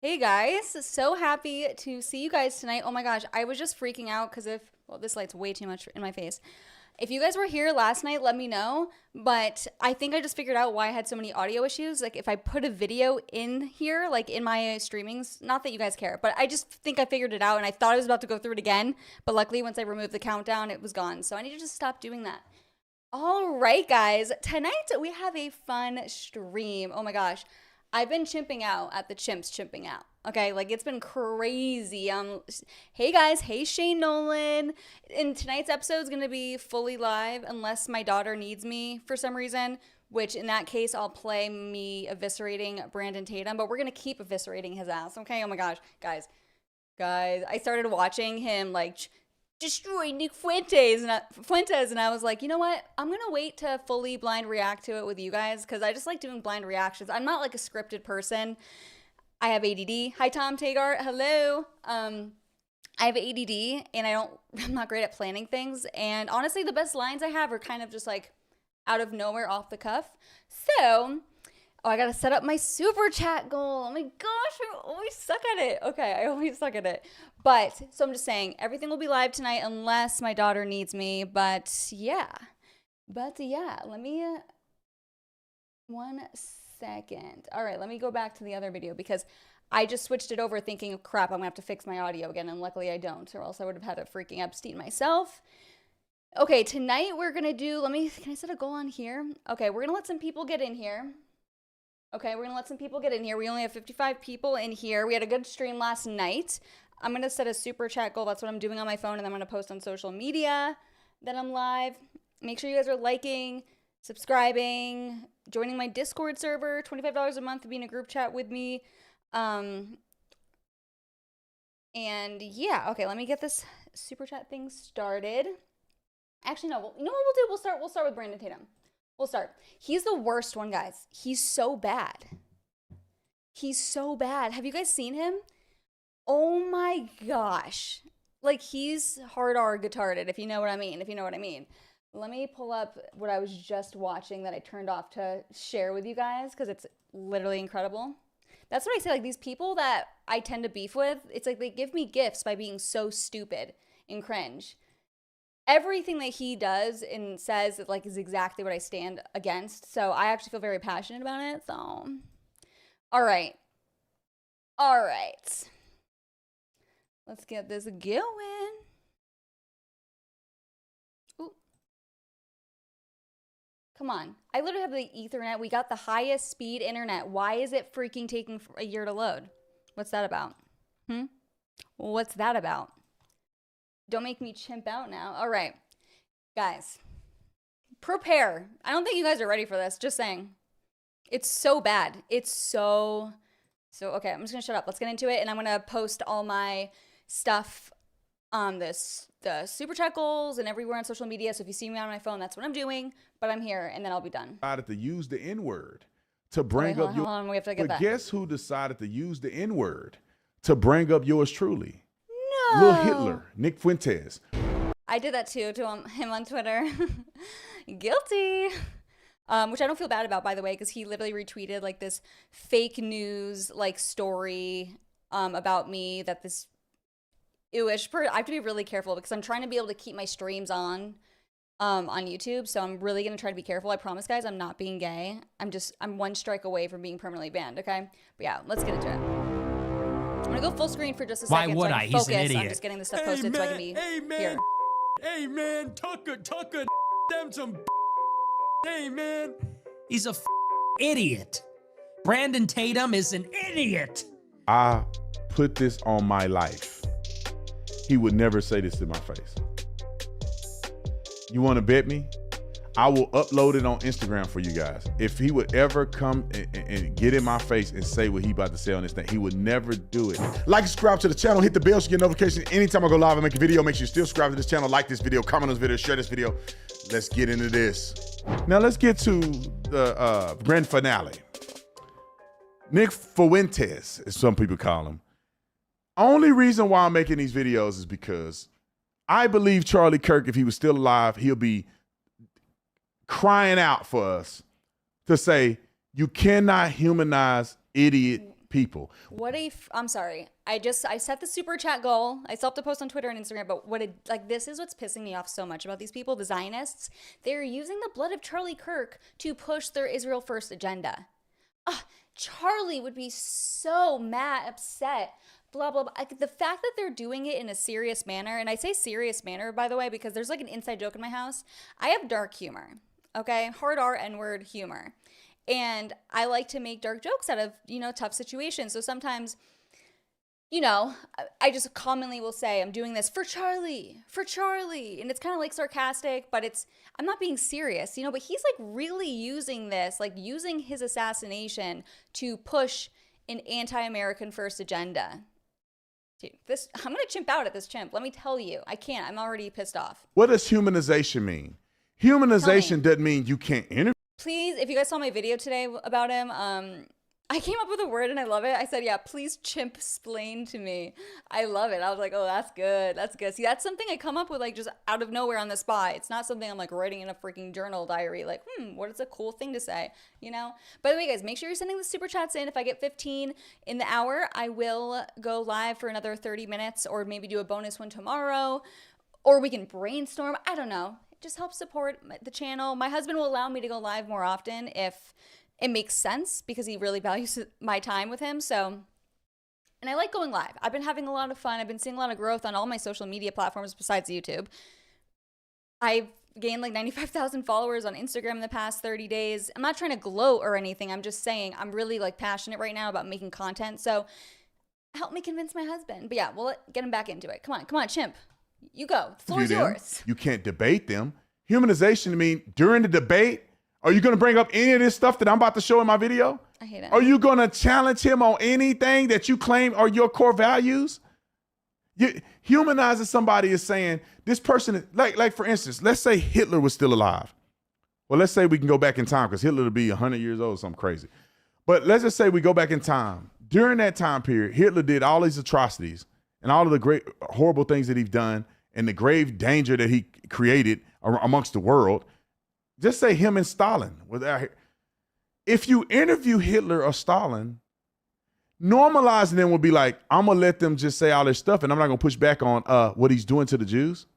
Hey guys, so happy to see you guys tonight. Oh my gosh, I was just freaking out because well, this light's way too much in my face. If you guys were here last night, let me know. But I think I just figured out why I had so many audio issues. Like if I put a video in here, like in my streamings, not that you guys care, but I just think I figured it out and I thought I was about to go through it again. But luckily, once I removed the countdown, it was gone. So I need to just stop doing that. All right, guys. Tonight we have a fun stream. Oh my gosh. I've been chimping out at the chimps chimping out. Okay, like it's been crazy. Hey guys, hey Shane Nolan. And tonight's episode is gonna be fully live unless my daughter needs me for some reason. Which in that case, I'll play me eviscerating Brandon Tatum. But we're gonna keep eviscerating his ass. Okay. Oh my gosh, guys, I started watching him like destroy Nick Fuentes and I was like, you know what? I'm gonna wait to fully blind react to it with you guys because I just like doing blind reactions. I'm not like a scripted person. I have ADD. Hi Tom Tagar. Hello. I have ADD and I'm not great at planning things. And honestly, the best lines I have are kind of just like out of nowhere, off the cuff. So, I gotta set up my super chat goal. Oh my gosh, I always suck at it. Okay, I always suck at it. But, so I'm just saying, everything will be live tonight unless my daughter needs me. But yeah, let me, 1 second. All right, let me go back to the other video because I just switched it over thinking, crap, I'm gonna have to fix my audio again. And luckily I don't, or else I would have had a freaking Epstein myself. Okay, tonight we're gonna do, can I set a goal on here? Okay, we're gonna let some people get in here. Okay, we're gonna let some people get in here. We only have 55 people in here. We had a good stream last night. I'm gonna set a super chat goal. That's what I'm doing on my phone, and I'm gonna post on social media that I'm live. Make sure you guys are liking, subscribing, joining my Discord server. $25 a month to be in a group chat with me. And yeah, okay, let me get this super chat thing started. Actually, no, you know what we'll do? We'll start with Brandon Tatum. We'll start. He's the worst one, guys. He's so bad. He's so bad. Have you guys seen him? Oh my gosh. Like, he's hard R guitarded, if you know what I mean. Let me pull up what I was just watching that I turned off to share with you guys because it's literally incredible. That's what I say. Like, these people that I tend to beef with, it's like they give me gifts by being so stupid and cringe. Everything that he does and says is exactly what I stand against. So I actually feel very passionate about it. So, all right. Let's get this going. Ooh. Come on. I literally have the Ethernet. We got the highest speed internet. Why is it freaking taking a year to load? What's that about? What's that about? Don't make me chimp out now. All right, guys, prepare. I don't think you guys are ready for this. Just saying. It's so bad. It's so, okay, I'm just gonna shut up. Let's get into it. And I'm gonna post all my stuff on the super chat goals and everywhere on social media. So if you see me on my phone, that's what I'm doing, but I'm here and then I'll be done. Decided to use the N-word to bring up your, hold on, we have to get but that. guess who decided to use the N-word to bring up yours truly? No. Little Hitler, Nick Fuentes. I did that too to him on Twitter. Guilty. Which I don't feel bad about, by the way, because he literally retweeted like this fake news like story about me that this ewish I have to be really careful because I'm trying to be able to keep my streams on YouTube. So I'm really gonna try to be careful. I promise, guys, I'm not being gay. I'm one strike away from being permanently banned. Okay, but yeah, let's get into it. I'm gonna go full screen for just a second. Why would so I? Focus He's an idiot. on just getting this stuff posted so I can be here. Hey man, Tucker, them some. Hey man, he's a idiot. Brandon Tatum is an idiot. I put this on my life. He would never say this to my face. You want to bet me? I will upload it on Instagram for you guys. If he would ever come and get in my face and say what he about to say on this thing, he would never do it. Like and subscribe to the channel, hit the bell so you get notifications anytime I go live and make a video. Make sure you still subscribe to this channel, like this video, comment on this video, share this video. Let's get into this. Now let's get to the grand finale. Nick Fuentes, as some people call him. Only reason why I'm making these videos is because I believe Charlie Kirk, if he was still alive, he'll be crying out for us to say, you cannot humanize idiot people. What if, I'm sorry, I set the super chat goal. I still have to post on Twitter and Instagram, but this is what's pissing me off so much about these people, the Zionists. They're using the blood of Charlie Kirk to push their Israel first agenda. Charlie would be so mad, upset, blah, blah, blah. The fact that they're doing it in a serious manner, and I say serious manner, by the way, because there's like an inside joke in my house. I have dark humor, okay? Hard R, N-word humor. And I like to make dark jokes out of, tough situations. So sometimes, I just commonly will say, I'm doing this for Charlie. And it's kind of like sarcastic, but I'm not being serious, but he's like really using this, like using his assassination to push an anti-American first agenda. Dude, I'm going to chimp out at this chimp. Let me tell you, I can't. I'm already pissed off. What does humanization mean? Humanization doesn't mean you can't interview. Please, if you guys saw my video today about him, I came up with a word and I love it. I said, yeah, please chimp-splain to me. I love it. I was like, oh, that's good. That's good. See, that's something I come up with like just out of nowhere on the spot. It's not something I'm like writing in a freaking journal diary. Like, what is a cool thing to say, By the way, guys, make sure you're sending the super chats in. If I get 15 in the hour, I will go live for another 30 minutes or maybe do a bonus one tomorrow. Or we can brainstorm. I don't know. Just help support the channel. My husband will allow me to go live more often if it makes sense because he really values my time with him. So, and I like going live. I've been having a lot of fun. I've been seeing a lot of growth on all my social media platforms besides YouTube. I've gained like 95,000 followers on Instagram in the past 30 days. I'm not trying to gloat or anything. I'm just saying I'm really like passionate right now about making content. So help me convince my husband. But yeah, we'll get him back into it. Come on, chimp. You go. The floor is yours. You can't debate them. Humanization, I mean, during the debate, are you going to bring up any of this stuff that I'm about to show in my video? I hate it. Are you going to challenge him on anything that you claim are your core values? Humanizing somebody is saying this person, like for instance, let's say Hitler was still alive. Well, let's say we can go back in time because Hitler would be 100 years old or something crazy. But let's just say we go back in time. During that time period, Hitler did all these atrocities and all of the great, horrible things that he's done and the grave danger that he created amongst the world. Just say him and Stalin. If you interview Hitler or Stalin, normalizing them would be like, I'm going to let them just say all this stuff and I'm not going to push back on what he's doing to the Jews.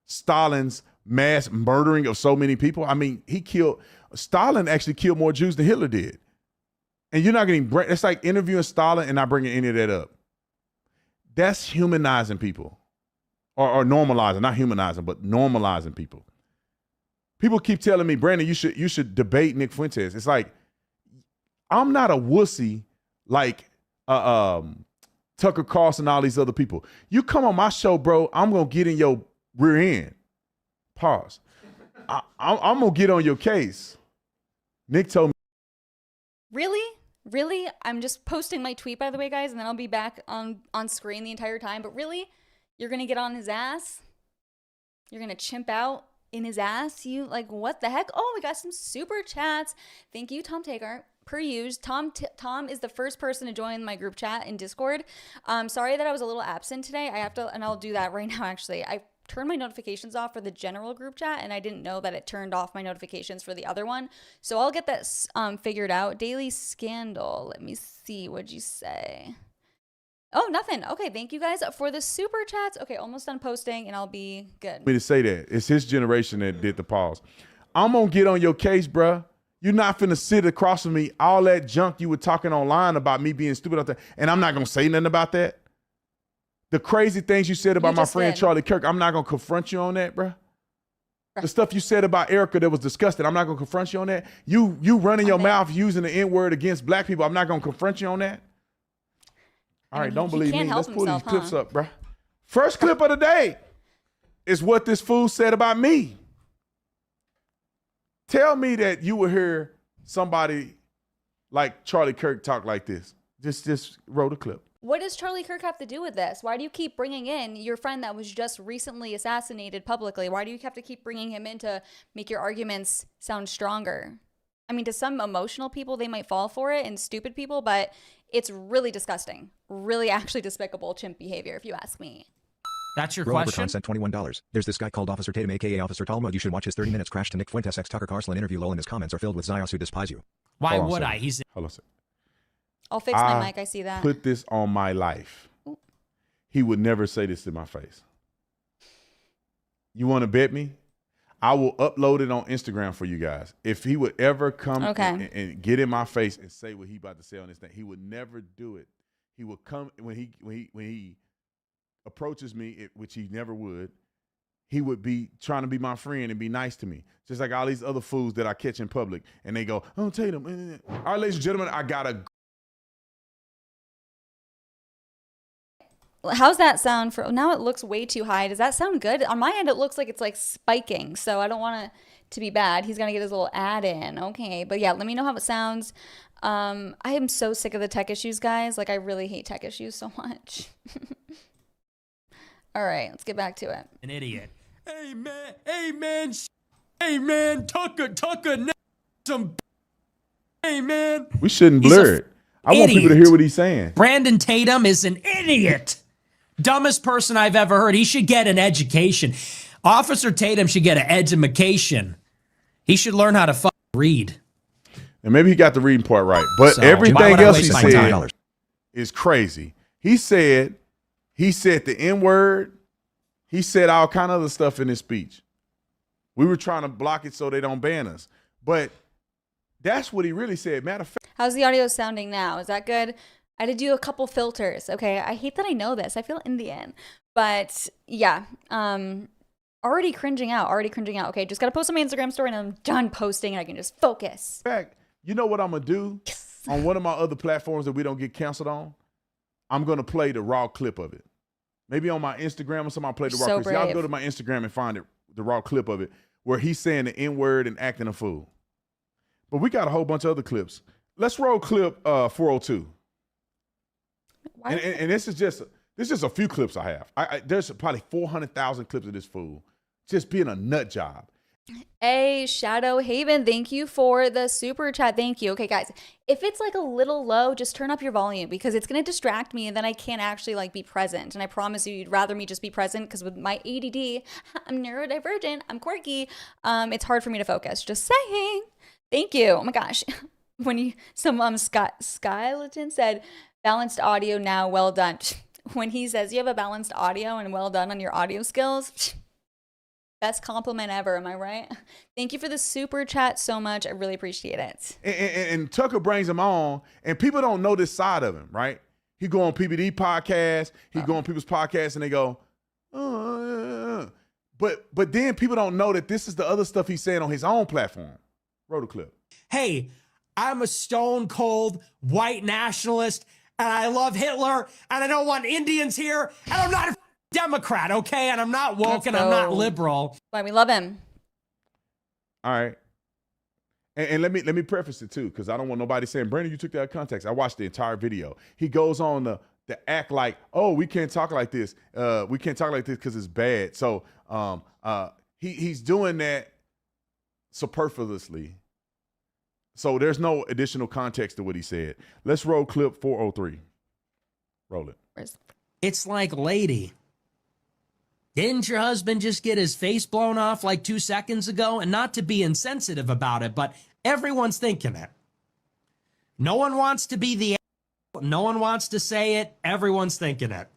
Stalin's mass murdering of so many people. I mean, Stalin actually killed more Jews than Hitler did. And you're not getting, it's like interviewing Stalin and not bringing any of that up. That's humanizing people. Or normalizing, not humanizing, but normalizing people. People keep telling me, Brandon, you should debate Nick Fuentes. It's like, I'm not a wussy like Tucker Carlson and all these other people. You come on my show, bro, I'm going to get in your rear end. Pause. I'm going to get on your case. Nick told me. Really? I'm just posting my tweet, by the way, guys, and then I'll be back on screen the entire time. But really? You're going to get on his ass? You're going to chimp out in his ass? You like, what the heck? Oh, we got some super chats. Thank you, Tom Tagar. Per usual, Tom is the first person to join my group chat in Discord. Sorry that I was a little absent today. I have to, and I'll do that right now, actually. I turned my notifications off for the general group chat, and I didn't know that it turned off my notifications for the other one. So I'll get that figured out. Daily Scandal. Let me see. What'd you say? Oh, nothing. Okay, thank you guys for the super chats. Okay, almost done posting, and I'll be good. Me to say that. It's his generation that did the pause. I'm going to get on your case, bruh. You're not finna sit across from me, all that junk you were talking online about me being stupid out there, and I'm not going to say nothing about that. The crazy things you said about my friend Charlie Kirk, I'm not going to confront you on that, bruh. The stuff you said about Erica that was disgusting, I'm not going to confront you on that. You running your mouth using the N-word against black people, I'm not going to confront you on that. All right, don't believe me. Let's pull these clips up, bruh. First clip of the day is what this fool said about me. Tell me that you would hear somebody like Charlie Kirk talk like this. Just roll the clip. What does Charlie Kirk have to do with this? Why do you keep bringing in your friend that was just recently assassinated publicly? Why do you have to keep bringing him in to make your arguments sound stronger? I mean, to some emotional people, they might fall for it, and stupid people, but it's really disgusting. Really actually despicable chimp behavior, if you ask me. That's your Roll question? sent $21. There's this guy called Officer Tatum, a.k.a. Officer Talmud. You should watch his 30 minutes crash to Nick Fuentes x Tucker Carlson interview. Lol, and his comments are filled with Zios who despise you. Why Hold on would a I? second. He's Hold on a second. I'll fix my mic. I see that. Put this on my life. Ooh. He would never say this to my face. You want to bet me? I will upload it on Instagram for you guys. If he would ever come and get in my face and say what he about to say on this thing, he would never do it. He would come when he approaches me, which he never would. He would be trying to be my friend and be nice to me, just like all these other fools that I catch in public, and they go, "Oh, Tatum." All right, ladies and gentlemen, I got a. How's that sound for now? It looks way too high. Does that sound good? On my end, it looks like it's like spiking, so I don't want it to be bad. He's gonna get his little ad in. Okay, but yeah, let me know how it sounds. I am so sick of the tech issues, guys. Like, I really hate tech issues so much. All right, let's get back to it. An idiot. Hey man, Tucker, some. Hey man. We shouldn't blur it. I want people to hear what he's saying. Brandon Tatum is an idiot. Dumbest person I've ever heard. He should get an education. Officer Tatum should get an education. He should learn how to read. And maybe he got the reading part right. But everything else he said is crazy. He said the N-word. He said all kind of other stuff in his speech. We were trying to block it so they don't ban us. But that's what he really said. Matter of fact. How's the audio sounding now? Is that good? I had to do a couple filters. Okay, I hate that I know this. I feel Indian. But yeah, already cringing out. Okay, just got to post on my Instagram story and I'm done posting and I can just focus. In fact, you know what I'm going to do? Yes. On one of my other platforms that we don't get canceled on? I'm going to play the raw clip of it. Maybe on my Instagram or something, I'll play the raw clip. Y'all go to my Instagram and find it, the raw clip of it, where he's saying the N-word and acting a fool. But we got a whole bunch of other clips. Let's roll clip 402. And this is just a few clips I have. There's probably 400,000 clips of this fool just being a nut job. Hey, Shadow Haven, thank you for the super chat. Thank you. Okay, guys, if it's like a little low, just turn up your volume because it's going to distract me and then I can't actually like be present. And I promise you, you'd rather me just be present because with my ADD, I'm neurodivergent, I'm quirky. It's hard for me to focus. Just saying. Thank you. Oh my gosh. When Skyleton said, balanced audio now, well done. When he says you have a balanced audio and well done on your audio skills, best compliment ever, am I right? Thank you for the super chat so much. I really appreciate it. And Tucker brings him on, and people don't know this side of him, right? He go on PBD podcasts, he go on people's podcasts, and they go, But then people don't know that this is the other stuff he's saying on his own platform. Roll the clip. Hey, I'm a stone cold white nationalist and I love Hitler and I don't want Indians here and I'm not a Democrat, okay? And I'm not woke and I'm not liberal. Why we love him. All right. And let me preface it too, because I don't want nobody saying, Brandon, you took that out of context. I watched the entire video. He goes on to act like, oh, we can't talk like this. We can't talk like this because it's bad. So he's doing that superfluously. So there's no additional context to what he said. Let's roll clip 403. Roll it. It's like, lady, didn't your husband just get his face blown off like 2 seconds ago? And not to be insensitive about it, but everyone's thinking it. No one wants to be the no one wants to say it. Everyone's thinking it.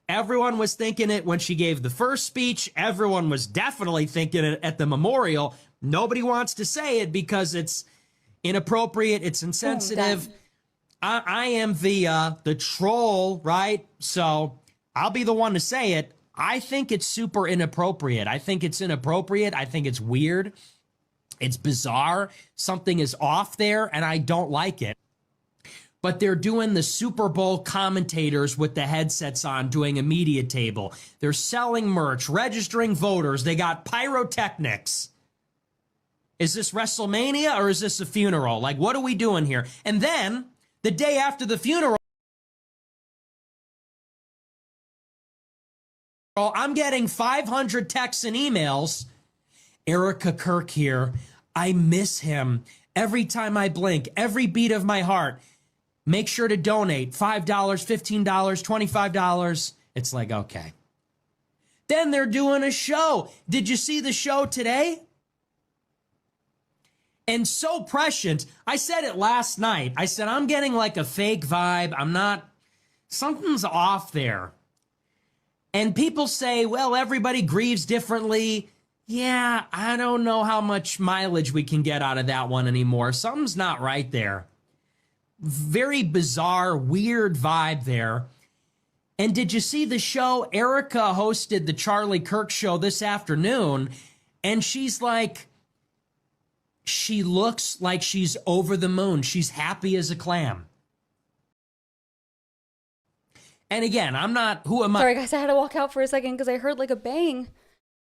Everyone was thinking it when she gave the first speech. Everyone was definitely thinking it at the memorial. Nobody wants to say it because it's inappropriate, it's insensitive. I am the troll, right? So I'll be the one to say it. I think it's super inappropriate. I think it's inappropriate. I think it's weird. It's bizarre. Something is off there, and I don't like it. But they're doing the Super Bowl commentators with the headsets on, doing a media table. They're selling merch, registering voters. They got pyrotechnics. Is this WrestleMania or is this a funeral? Like, what are we doing here? And then, the day after the funeral, I'm getting 500 texts and emails. Erica Kirk here. I miss him. Every time I blink, every beat of my heart. Make sure to donate $5, $15, $25. It's like, okay. Then they're doing a show. Did you see the show today? and so prescient. I said it last night. I said, I'm getting like a fake vibe. Something's off there. And people say, well, everybody grieves differently. Yeah, I don't know how much mileage we can get out of that one anymore. Something's not right there. Very bizarre, weird vibe there. And did you see the show? Erica hosted the Charlie Kirk show this afternoon, and she's like, she looks like she's over the moon. She's happy as a clam. And again, who am I? Sorry, guys, I had to walk out for a second because I heard like a bang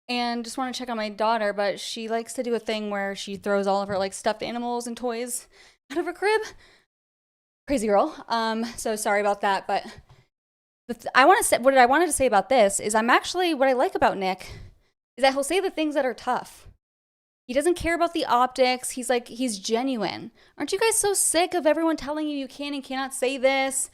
and just want to check on my daughter, but she likes to do a thing where she throws all of her like stuffed animals and toys out of her crib. Crazy girl. So sorry about that, but what I wanted to say about this is what I like about Nick is that he'll say the things that are tough. He doesn't care about the optics. He's genuine. Aren't you guys so sick of everyone telling you can and cannot say this?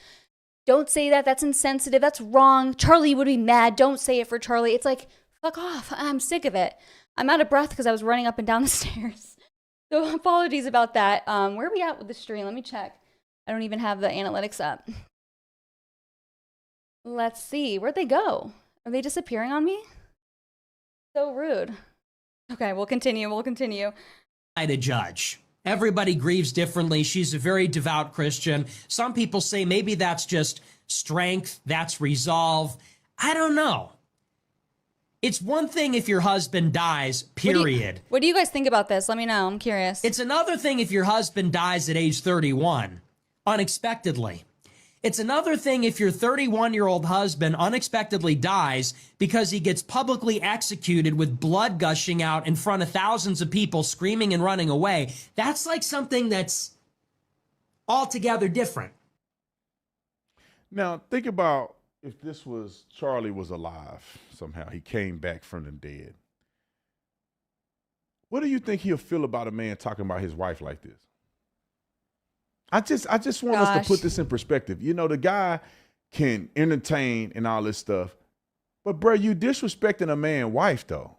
Don't say that. That's insensitive. That's wrong. Charlie would be mad. Don't say it for Charlie. It's like, fuck off. I'm sick of it. I'm out of breath because I was running up and down the stairs. So apologies about that. Where are we at with the stream? Let me check. I don't even have the analytics up. Let's see. Where'd they go? Are they disappearing on me? So rude. Okay, we'll continue. To judge. Everybody grieves differently. She's a very devout Christian. Some people say maybe that's just strength, that's resolve. I don't know. It's one thing if your husband dies, period. What do you guys think about this? Let me know. I'm curious. It's another thing if your husband dies at age 31, unexpectedly. It's another thing if your 31-year-old husband unexpectedly dies because he gets publicly executed with blood gushing out in front of thousands of people screaming and running away. That's like something that's altogether different. Now, think about if Charlie was alive somehow. He came back from the dead. What do you think he'll feel about a man talking about his wife like this? I just want us to put this in perspective. You know, the guy can entertain and all this stuff, but bro, you disrespecting a man's wife though.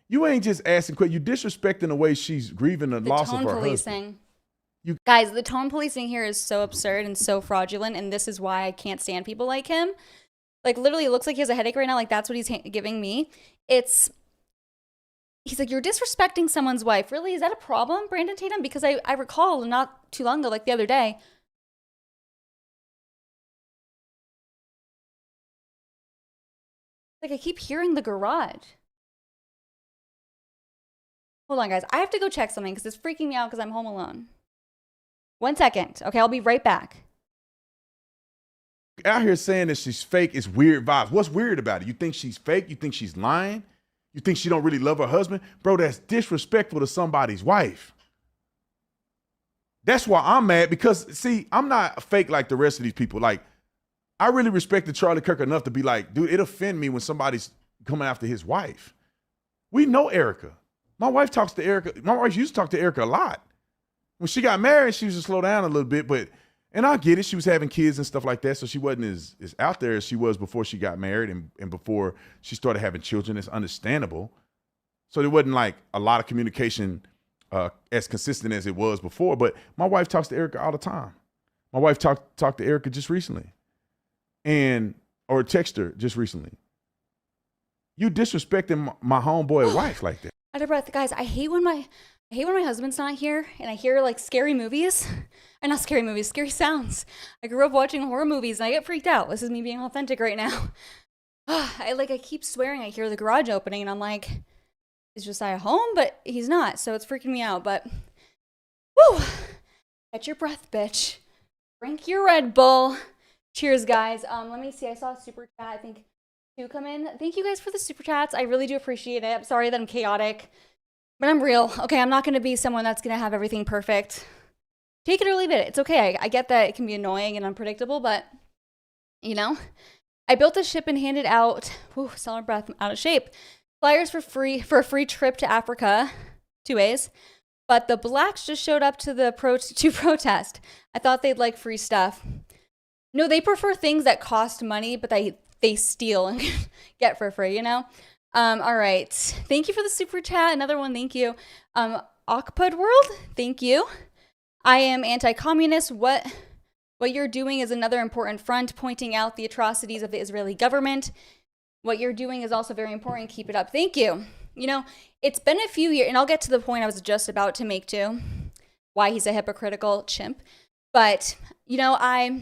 You ain't just asking questions. You disrespecting the way she's grieving the loss of her husband. Guys, the tone policing here is so absurd and so fraudulent, and this is why I can't stand people like him. Like literally, it looks like he has a headache right now. Like that's what he's giving me. He's like, you're disrespecting someone's wife. Really? Is that a problem, Brandon Tatum? Because I recall not too long ago, like the other day. Like I keep hearing the garage. Hold on, guys. I have to go check something because it's freaking me out because I'm home alone. 1 second. Okay, I'll be right back. Out here saying that she's fake is weird vibes. What's weird about it? You think she's fake? You think she's lying? You think she don't really love her husband? Bro, that's disrespectful to somebody's wife. That's why I'm mad because, see, I'm not fake like the rest of these people. Like, I really respected Charlie Kirk enough to be like, dude, it offend me when somebody's coming after his wife. We know Erica. My wife talks to Erica. My wife used to talk to Erica a lot. When she got married, she used to slow down a little bit, and I get it. She was having kids and stuff like that, so she wasn't as out there as she was before she got married and before she started having children. It's understandable. So there wasn't like a lot of communication as consistent as it was before. But my wife talks to Erica all the time. My wife talked to Erica just recently, or texted her just recently. You disrespecting my homeboy wife like that. Out of breath, guys. I hate when my husband's not here and I hear like scary movies. And not scary movies, scary sounds. I grew up watching horror movies and I get freaked out. This is me being authentic right now. I keep swearing I hear the garage opening and I'm like, is Josiah home? But he's not, so it's freaking me out. But, woo! Catch your breath, bitch. Drink your Red Bull. Cheers, guys. Let me see. I saw a super chat. I think 2 come in. Thank you guys for the super chats. I really do appreciate it. I'm sorry that I'm chaotic, but I'm real. Okay, I'm not going to be someone that's going to have everything perfect. Take it or leave it. It's okay. I get that it can be annoying and unpredictable, but, you know, I built a ship and handed out, solid breath, I'm out of shape, flyers for a free trip to Africa, 2 ways, but the blacks just showed up to to protest. I thought they'd like free stuff. No, they prefer things that cost money, but they steal and get for free, you know? All right. Thank you for the super chat. Another one, thank you. Okpud World, thank you. I am anti-communist. What you're doing is another important front, pointing out the atrocities of the Israeli government. What you're doing is also very important. Keep it up. Thank you. You know, it's been a few years, and I'll get to the point I was just about to make too, why he's a hypocritical chimp. But, you know, I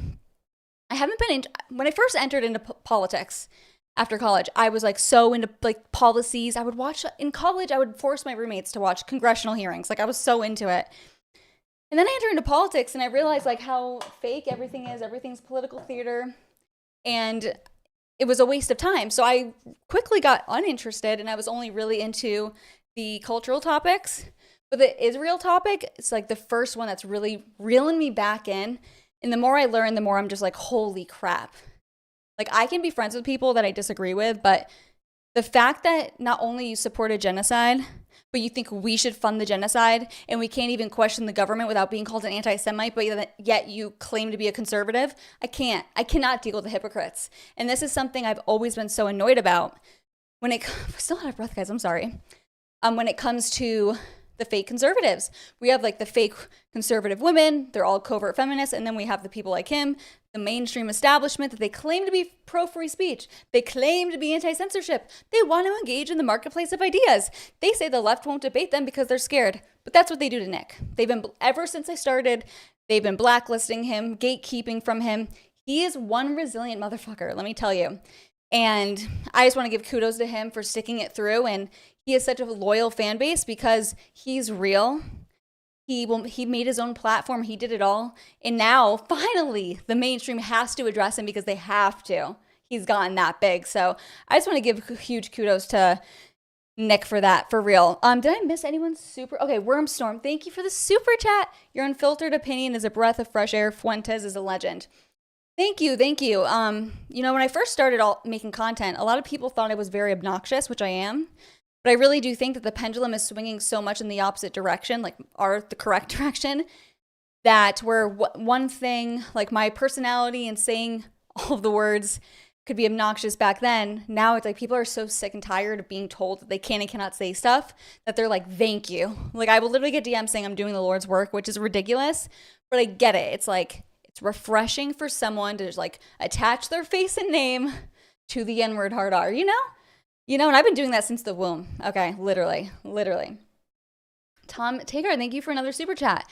haven't been when I first entered into politics after college, I was like so into like policies. I would watch in college, I would force my roommates to watch congressional hearings. Like I was so into it. And then I entered into politics and I realized like how fake everything is. Everything's political theater. And it was a waste of time. So I quickly got uninterested and I was only really into the cultural topics. But the Israel topic, it's like the first one that's really reeling me back in. And the more I learn, the more I'm just like, holy crap. Like I can be friends with people that I disagree with, but the fact that not only you support a genocide, but you think we should fund the genocide and we can't even question the government without being called an anti-Semite, but yet you claim to be a conservative, I cannot deal with the hypocrites. And this is something I've always been so annoyed about. Still out of breath, guys, I'm sorry. When it comes to the fake conservatives, we have like the fake conservative women, they're all covert feminists, and then we have the people like him, the mainstream establishment that they claim to be pro-free speech. They claim to be anti-censorship. They want to engage in the marketplace of ideas. They say the left won't debate them because they're scared. But that's what they do to Nick. Ever since I started, they've been blacklisting him, gatekeeping from him. He is one resilient motherfucker, let me tell you. And I just want to give kudos to him for sticking it through. And he has such a loyal fan base because he's real. He made his own platform. He did it all. And now, finally, the mainstream has to address him because they have to. He's gotten that big. So I just want to give huge kudos to Nick for that, for real. Did I miss anyone's super? Okay, Wormstorm, thank you for the super chat. Your unfiltered opinion is a breath of fresh air. Fuentes is a legend. Thank you. You know, when I first started making content, a lot of people thought I was very obnoxious, which I am. But I really do think that the pendulum is swinging so much in the opposite direction, like the correct direction, that where one thing, like my personality and saying all of the words could be obnoxious back then, now it's like people are so sick and tired of being told that they can and cannot say stuff that they're like, thank you. Like I will literally get DMs saying I'm doing the Lord's work, which is ridiculous, but I get it. It's like, it's refreshing for someone to just like attach their face and name to the N-word hard R, you know? You know, and I've been doing that since the womb. Okay, literally. Tom Taker, thank you for another super chat.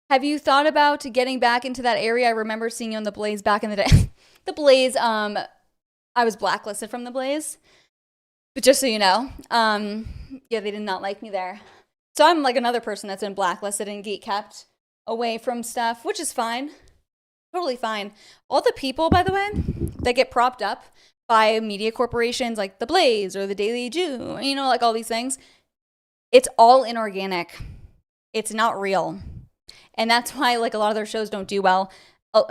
Have you thought about getting back into that area? I remember seeing you on The Blaze back in the day. The Blaze, I was blacklisted from The Blaze. But just so you know, yeah, they did not like me there. So I'm like another person that's been blacklisted and gate kept away from stuff, which is fine. Totally fine. All the people, by the way, that get propped up by media corporations like The Blaze or The Daily Jew, you know, like all these things, it's all inorganic. It's not real. And that's why like a lot of their shows don't do well.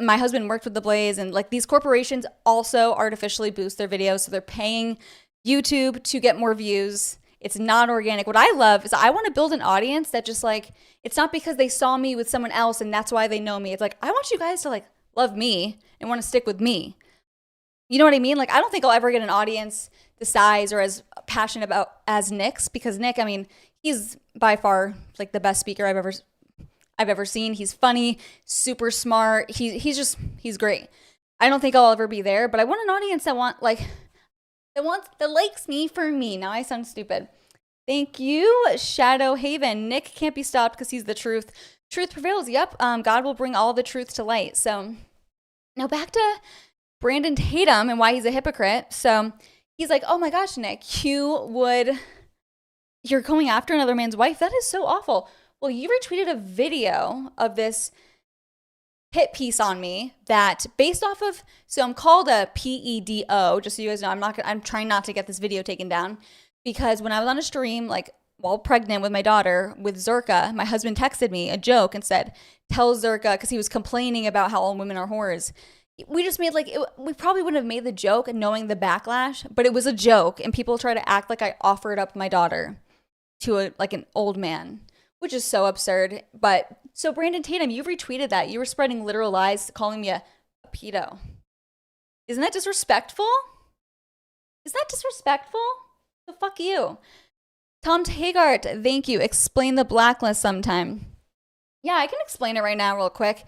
My husband worked with The Blaze, and like these corporations also artificially boost their videos. So they're paying YouTube to get more views. It's not organic. What I love is I want to build an audience that just like, it's not because they saw me with someone else and that's why they know me. It's like, I want you guys to like love me and want to stick with me. You know what I mean? Like, I don't think I'll ever get an audience the size or as passionate about as Nick's, because Nick, I mean, he's by far like the best speaker I've ever seen. He's funny, super smart. He's great. I don't think I'll ever be there, but I want an audience that likes me for me. Now I sound stupid. Thank you, Shadow Haven. Nick can't be stopped because he's the truth. Truth prevails. Yep. God will bring all the truth to light. So now back to Brandon Tatum and why he's a hypocrite. So he's like, oh my gosh, Nick, you're going after another man's wife. That is so awful. Well, you retweeted a video of this hit piece on me that based off of, so I'm called a PEDO, just so you guys know, I'm trying not to get this video taken down, because when I was on a stream, like while pregnant with my daughter with Zerka, my husband texted me a joke and said, tell Zerka, because he was complaining about how all women are whores. We just made we probably wouldn't have made the joke knowing the backlash, but it was a joke, and people try to act like I offered up my daughter to an old man, which is so absurd. But so Brandon Tatum, you retweeted that. You were spreading literal lies, calling me a pedo. Isn't that disrespectful? The fuck you. Tom Tagart, thank you. Explain the blacklist sometime. Yeah, I can explain it right now real quick.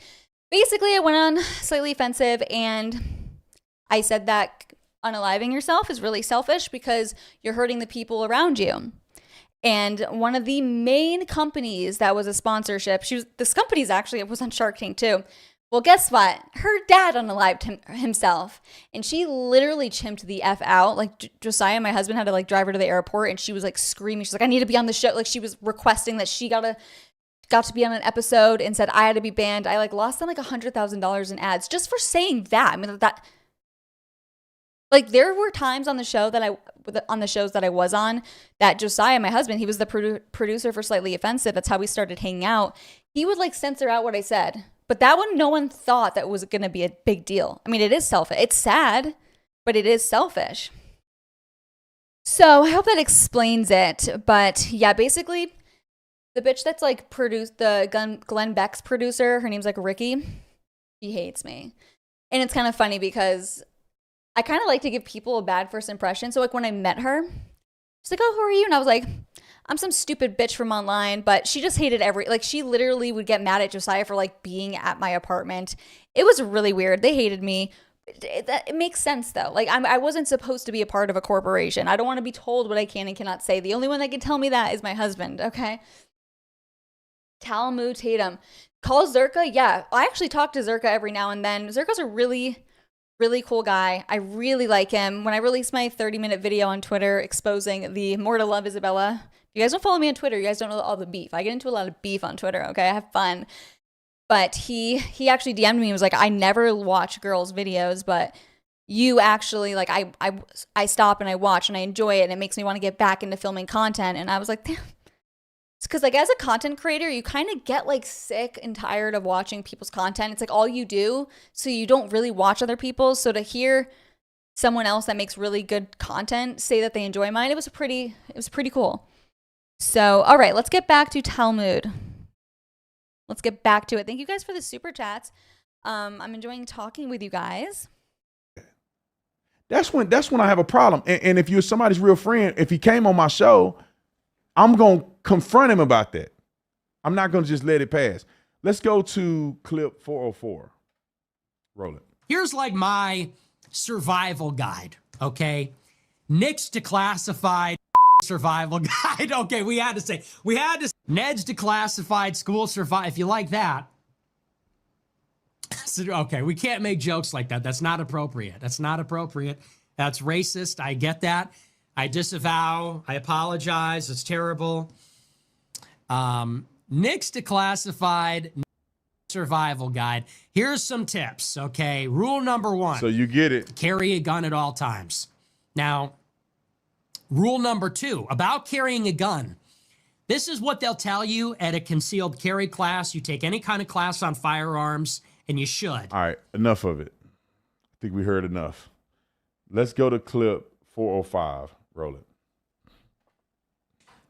Basically, I went on Slightly Offensive and I said that unaliving yourself is really selfish because you're hurting the people around you. And one of the main companies that was a sponsorship, this company's actually, it was on Shark Tank too. Well, guess what? Her dad unalived himself, and she literally chimped the F out. Like, Josiah, my husband, had to like drive her to the airport, and she was like screaming. She's like, I need to be on the show. Like, she was requesting that she got to be on an episode and said I had to be banned. I like lost them like $100,000 in ads just for saying that. I mean, that like there were times on the show on the shows that I was on that Josiah, my husband, he was the producer for Slightly Offensive. That's how we started hanging out. He would like censor out what I said. But that one, no one thought that was going to be a big deal. I mean, it is selfish. It's sad, but it is selfish. So I hope that explains it. But yeah, basically, the bitch that's like produced Glenn Beck's producer, her name's like Ricky. She hates me. And it's kind of funny because I kind of like to give people a bad first impression. So like when I met her, she's like, oh, who are you? And I was like, I'm some stupid bitch from online, but she just hated she literally would get mad at Josiah for like being at my apartment. It was really weird. They hated me. It makes sense though. Like I wasn't supposed to be a part of a corporation. I don't want to be told what I can and cannot say. The only one that can tell me that is my husband. Okay. Talmud Tatum. Call Zerka. Yeah. I actually talk to Zerka every now and then. Zerka's a really cool guy. I really like him. When I released my 30-minute video on Twitter exposing the More to Love Isabella, you guys don't follow me on Twitter, you guys don't know all the beef. I get into a lot of beef on Twitter, okay? I have fun. But he actually DM'd me and was like, I never watch girls' videos, but you actually, like, I stop and I watch and I enjoy it and it makes me want to get back into filming content. And I was like, damn. It's because, like, as a content creator, you kind of get, like, sick and tired of watching people's content. It's, like, all you do, so you don't really watch other people's. So to hear someone else that makes really good content say that they enjoy mine, it was pretty cool. So, all right, let's get back to Talmud. Let's get back to it. Thank you guys for the super chats. I'm enjoying talking with you guys. That's when I have a problem. And if you're somebody's real friend, if he came on my show, I'm going to confront him about that. I'm not going to just let it pass. Let's go to clip 404. Roll it. Here's like my survival guide, okay? Nick's declassified survival guide. Okay, we had to say, Ned's declassified school survival. If you like that. So, okay, we can't make jokes like that. That's not appropriate. That's racist. I get that. I disavow. I apologize. It's terrible. Nick's declassified survival guide. Here's some tips, okay? Rule number 1. So you get it. Carry a gun at all times. Now, rule number 2, about carrying a gun. This is what they'll tell you at a concealed carry class. You take any kind of class on firearms, and you should. All right, enough of it. I think we heard enough. Let's go to clip 405. Roll it.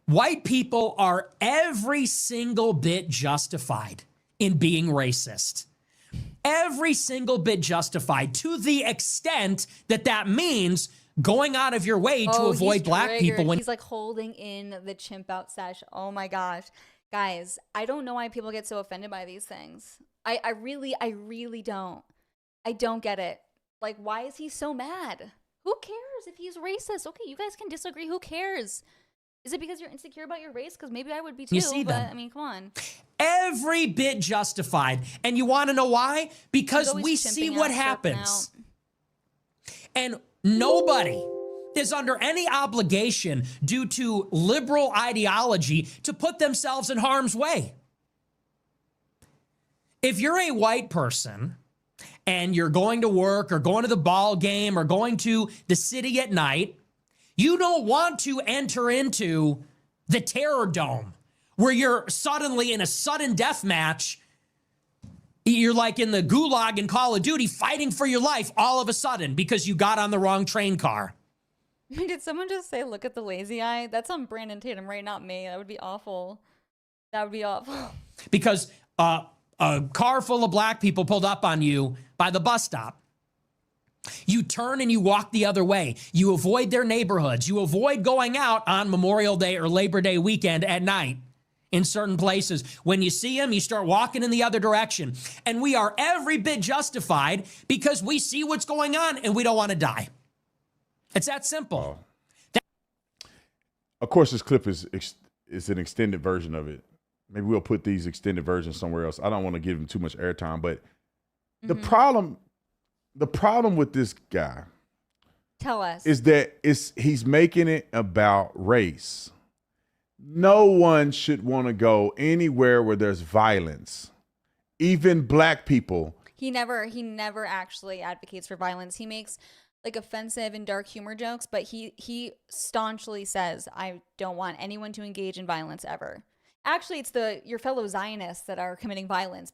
White people are every single bit justified in being racist. Every single bit justified, to the extent that means going out of your way to avoid black people. He's like holding in the chimp out sesh. Oh my gosh. Guys, I don't know why people get so offended by these things. I really don't. I don't get it. Like, why is he so mad? Who cares if he's racist? Okay, you guys can disagree. Who cares? Is it because you're insecure about your race? Because maybe I would be too. You see but them. I mean, come on. Every bit justified. And you want to know why? Because we see what happens. And nobody is under any obligation due to liberal ideology to put themselves in harm's way. If you're a white person and you're going to work or going to the ball game or going to the city at night, you don't want to enter into the terror dome where you're suddenly in a sudden death match. You're like in the gulag in Call of Duty fighting for your life all of a sudden because you got on the wrong train car. Did someone just say, look at the lazy eye? That's on Brandon Tatum, right? Not me. That would be awful. That would be awful. Because a car full of black people pulled up on you by the bus stop. You turn and you walk the other way. You avoid their neighborhoods. You avoid going out on Memorial Day or Labor Day weekend at night in certain places. When you see them, you start walking in the other direction. And we are every bit justified because we see what's going on and we don't want to die. It's that simple. Of course, this clip is an extended version of it. Maybe we'll put these extended versions somewhere else. I don't want to give him too much airtime, but the problem with this guy, tell us, is that he's making it about race. No one should want to go anywhere where there's violence, even black people. He never actually advocates for violence. He makes like offensive and dark humor jokes, but he staunchly says, I don't want anyone to engage in violence ever. Actually, it's your fellow Zionists that are committing violence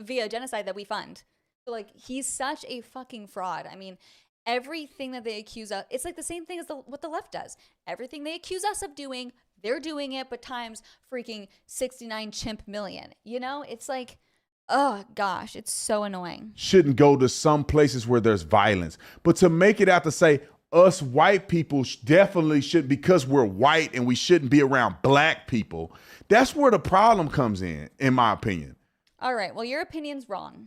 via genocide that we fund. So like, he's such a fucking fraud. I mean, everything that they accuse us, it's like the same thing as what the left does. Everything they accuse us of doing, they're doing it, but times freaking 69 chimp million. You know, it's like, oh gosh, it's so annoying. Shouldn't go to some places where there's violence, but to make it out to say us white people definitely should, because we're white and we shouldn't be around black people. That's where the problem comes in my opinion. All right. Well, your opinion's wrong.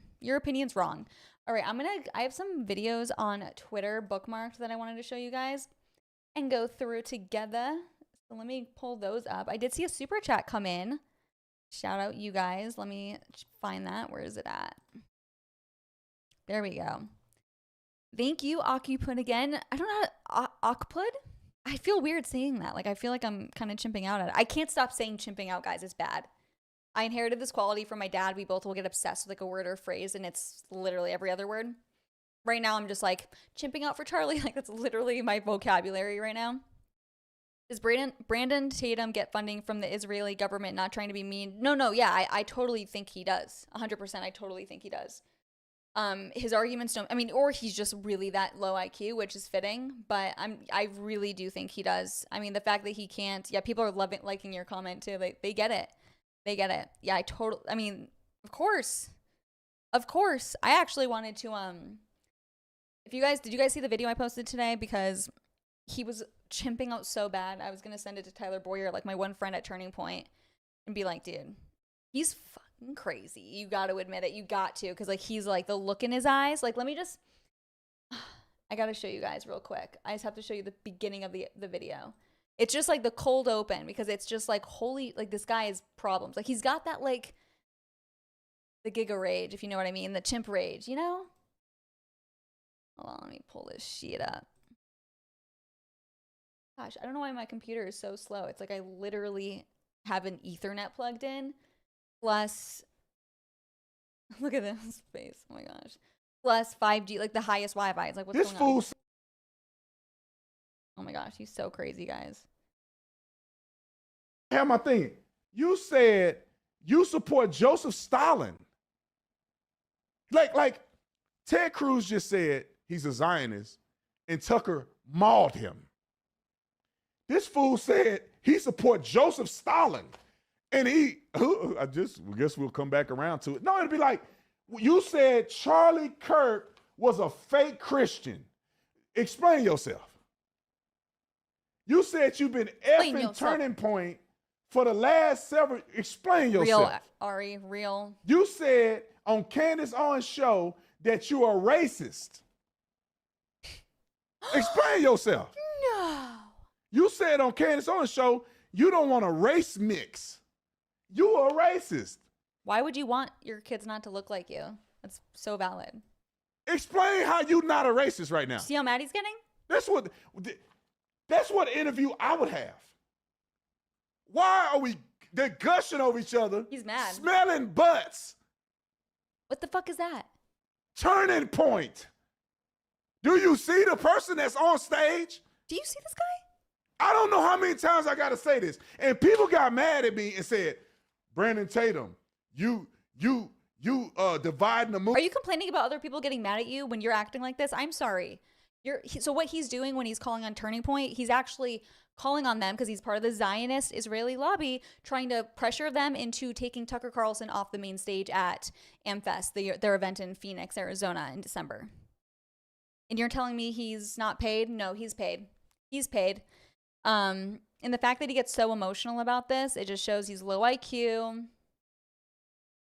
All right. I have some videos on Twitter bookmarked that I wanted to show you guys and go through together. So let me pull those up. I did see a super chat come in. Shout out you guys. Let me find that. Where is it at? There we go. Thank you, Occupud again. I don't know. Occupud? I feel weird saying that. Like, I feel like I'm kind of chimping out at it. I can't stop saying chimping out, guys. It's bad. I inherited this quality from my dad. We both will get obsessed with like a word or a phrase, and it's literally every other word. Right now, I'm just like chimping out for Charlie. Like, that's literally my vocabulary right now. Does Brandon Tatum get funding from the Israeli government? Not trying to be mean. No. Yeah, I totally think he does. 100%. I totally think he does. His arguments don't, I mean, or he's just really that low IQ, which is fitting, but I really do think he does. I mean, the fact that he can't, yeah, people are liking your comment too. They get it. They get it. Yeah, I mean, of course. I actually wanted to, did you guys see the video I posted today? Because he was chimping out so bad. I was going to send it to Tyler Boyer, like my one friend at Turning Point, and be like, dude, he's fucking crazy. You got to admit it. You got to. Because, like, he's like, the look in his eyes. Like, let me just, I got to show you guys real quick. I just have to show you the beginning of the video. It's just like the cold open, because it's just like, holy, like, this guy has problems. Like, he's got that, like, the giga rage, if you know what I mean. The chimp rage, you know? Hold on, let me pull this shit up. Gosh, I don't know why my computer is so slow. It's like I literally have an Ethernet plugged in, plus, look at this face. Oh my gosh. Plus 5G, like the highest Wi-Fi. It's like, what's This going on? fool. Oh my gosh, he's so crazy, guys. Have my thing. You said you support Joseph Stalin. Like Ted Cruz just said he's a Zionist, and Tucker mauled him. This fool said he supports Joseph Stalin, and I guess we'll come back around to it. No, it'd be like, you said Charlie Kirk was a fake Christian. Explain yourself. You said you've been effing Turning Point for the last several. Explain yourself. Real, Ari, real. You said on Candace Owens' show that you are racist. Explain yourself. No. You said on Candace Owens' show you don't want a race mix. You are racist. Why would you want your kids not to look like you? That's so valid. Explain how you not a racist right now. See how mad he's getting? That's what interview I would have. Why are they're gushing over each other? He's mad. Smelling butts. What the fuck is that? Turning Point. Do you see the person that's on stage? Do you see this guy? I don't know how many times I got to say this. And people got mad at me and said, Brandon Tatum, you dividing the movie. Are you complaining about other people getting mad at you when you're acting like this? I'm sorry. So what he's doing when he's calling on Turning Point, he's actually calling on them because he's part of the Zionist Israeli lobby, trying to pressure them into taking Tucker Carlson off the main stage at AmFest, their event in Phoenix, Arizona in December. And you're telling me he's not paid? No, he's paid. He's paid. And the fact that he gets so emotional about this, it just shows he's low IQ.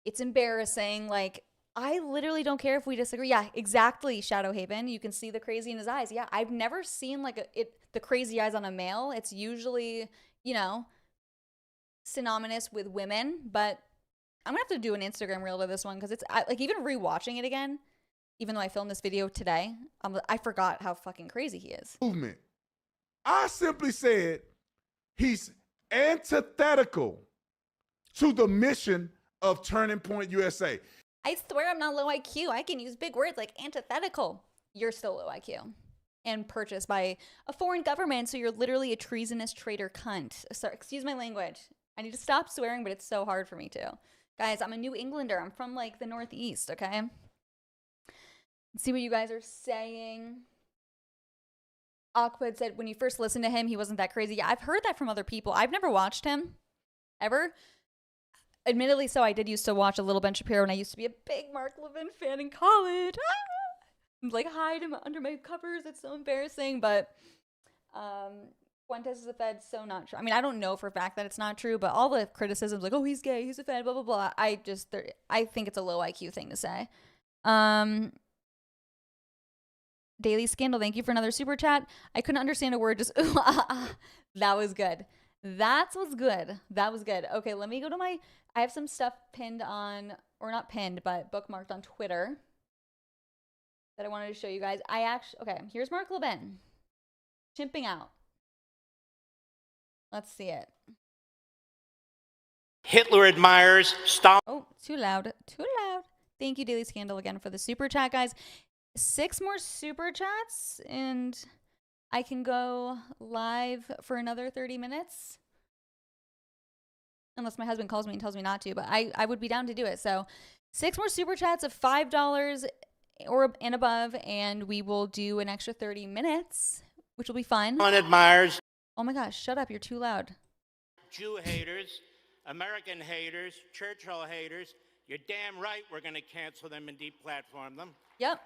It's embarrassing. Like, I literally don't care if we disagree. Yeah, exactly, Shadow Haven. You can see the crazy in his eyes. Yeah, I've never seen like the crazy eyes on a male. It's usually, you know, synonymous with women. But I'm gonna have to do an Instagram reel to this one because it's like even rewatching it again. Even though I filmed this video today, I forgot how fucking crazy he is. Movement. I simply said he's antithetical to the mission of Turning Point USA. I swear I'm not low IQ. I can use big words like antithetical. You're still low IQ. And purchased by a foreign government, so you're literally a treasonous traitor cunt. Sorry, excuse my language. I need to stop swearing, but it's so hard for me to. Guys, I'm a New Englander. I'm from like the Northeast, okay? Let's see what you guys are saying. Aquad said when you first listened to him, he wasn't that crazy. Yeah, I've heard that from other people. I've never watched him, ever. Admittedly, so I did used to watch a little Ben Shapiro, and I used to be a big Mark Levin fan in college. I'm like, hide him under my covers. It's so embarrassing. But Fuentes is a Fed, so not true. I mean, I don't know for a fact that it's not true, but all the criticisms like, oh, he's gay, he's a Fed, blah, blah, blah. I think it's a low IQ thing to say. Daily Scandal, thank you for another super chat. I couldn't understand a word, just ooh, ah, ah. That was good. That was good. That was good. Okay, let me go to I have some stuff pinned on, or not pinned, but bookmarked on Twitter that I wanted to show you guys. Okay, here's Mark Levin. Chimping out. Let's see it. Hitler admires Stalin. Oh, too loud. Too loud. Thank you, Daily Scandal, again for the super chat, guys. 6 more super chats, and I can go live for another 30 minutes. Unless my husband calls me and tells me not to, but I would be down to do it. So 6 more super chats of $5 and above, and we will do an extra 30 minutes, which will be fun. Stalin admires. Oh my gosh, shut up. You're too loud. Jew haters, American haters, Churchill haters. You're damn right we're going to cancel them and deplatform them. Yep.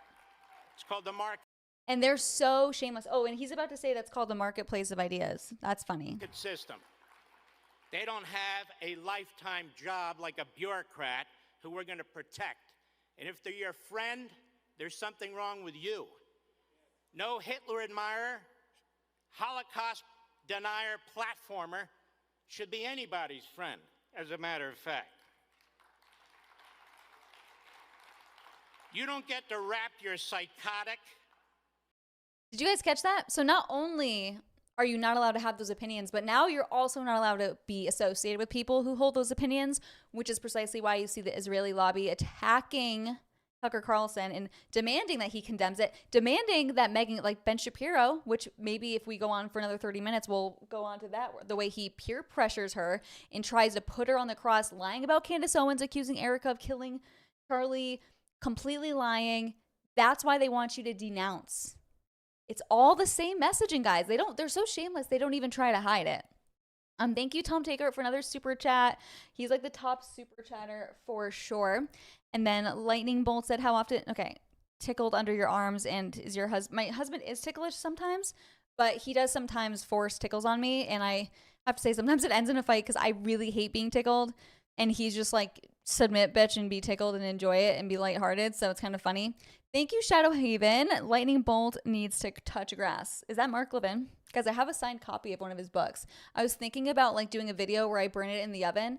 It's called the market And they're so shameless. Oh, and he's about to say that's called the marketplace of ideas. That's funny. system. They don't have a lifetime job like a bureaucrat who we're going to protect. And if they're your friend, there's something wrong with you. No Hitler admirer, Holocaust denier, platformer should be anybody's friend, as a matter of fact. You don't get to rap your psychotic. Did you guys catch that? So not only are you not allowed to have those opinions, but now you're also not allowed to be associated with people who hold those opinions, which is precisely why you see the Israeli lobby attacking Tucker Carlson and demanding that he condemns it, demanding that Megan, like Ben Shapiro, which maybe if we go on for another 30 minutes, we'll go on to that, the way he peer pressures her and tries to put her on the cross, lying about Candace Owens, accusing Erica of killing Charlie, completely lying. That's why they want you to denounce. It's all the same messaging, guys. They're so shameless. They don't even try to hide it. Thank you, Tom Taker, for another super chat. He's like the top super chatter for sure. And then Lightning Bolt said, how often, okay, tickled under your arms, and is your husband, my husband is ticklish sometimes, but he does sometimes force tickles on me. And I have to say, sometimes it ends in a fight because I really hate being tickled. And he's just like, submit, bitch, and be tickled and enjoy it and be lighthearted. So it's kind of funny. Thank you, Shadow Haven. Lightning Bolt needs to touch grass. Is that Mark Levin? Guys, I have a signed copy of one of his books. I was thinking about like doing a video where I burn it in the oven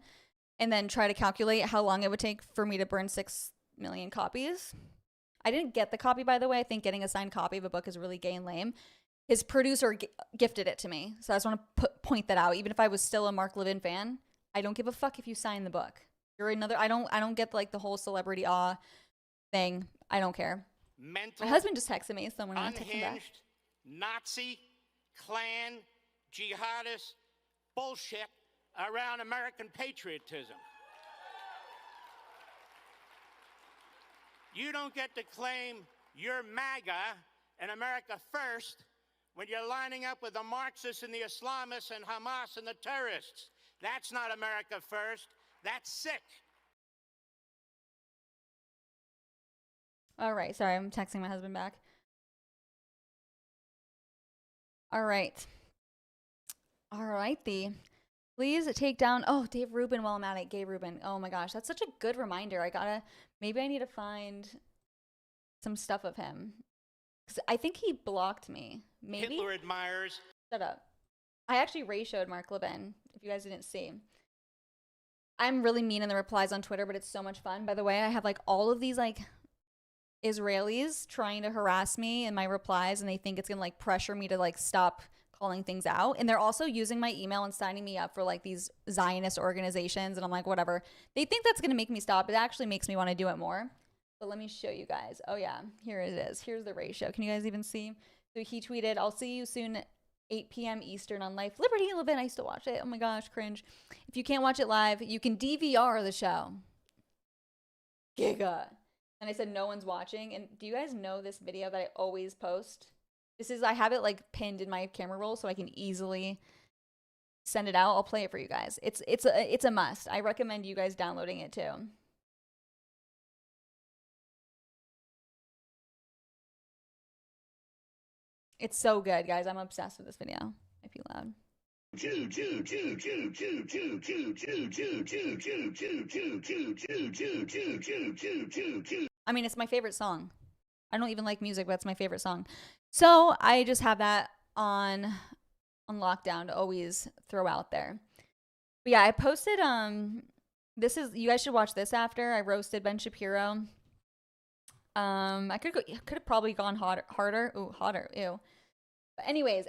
and then try to calculate how long it would take for me to burn 6 million copies. I didn't get the copy, by the way. I think getting a signed copy of a book is really gay and lame. His producer gifted it to me. So I just want to point that out. Even if I was still a Mark Levin fan, I don't give a fuck if you sign the book. You're another, I don't get like the whole celebrity awe thing. I don't care. Mental, my husband just texted me, so I'm going to text him back. Unhinged, Nazi, Klan, jihadist bullshit around American patriotism. You don't get to claim you're MAGA and America first when you're lining up with the Marxists and the Islamists and Hamas and the terrorists. That's not America first. That's sick. All right. Sorry, I'm texting my husband back. All right. All righty. Please take down. Oh, Dave Rubin while I'm at it. Gay Rubin. Oh my gosh, that's such a good reminder. Maybe I need to find some stuff of him. Because I think he blocked me. Maybe. Hitler admires. Shut up. I actually ratioed Mark Levin, if you guys didn't see. I'm really mean in the replies on Twitter, but it's so much fun. By the way, I have like all of these like Israelis trying to harass me in my replies, and they think it's gonna like pressure me to like stop calling things out. And they're also using my email and signing me up for like these Zionist organizations, and I'm like, whatever. They think that's gonna make me stop. It actually makes me want to do it more. But let me show you guys. Oh yeah, here it is. Here's the ratio. Can you guys even see? So he tweeted, "I'll see you soon, 8 p.m. Eastern on Life, Liberty, and Levin." I used to watch it. Oh my gosh, cringe. If you can't watch it live, you can DVR the show. Giga. And I said, no one's watching. And do you guys know this video that I always post? I have it like pinned in my camera roll so I can easily send it out. I'll play it for you guys. It's a must. I recommend you guys downloading it too. It's so good, guys. I'm obsessed with this video. Might be loud. I mean, it's my favorite song. I don't even like music, but it's my favorite song. So I just have that on lockdown to always throw out there. But yeah, I posted, you guys should watch this after. I roasted Ben Shapiro. I could have probably gone harder. Ooh, hotter. Ew. But anyways,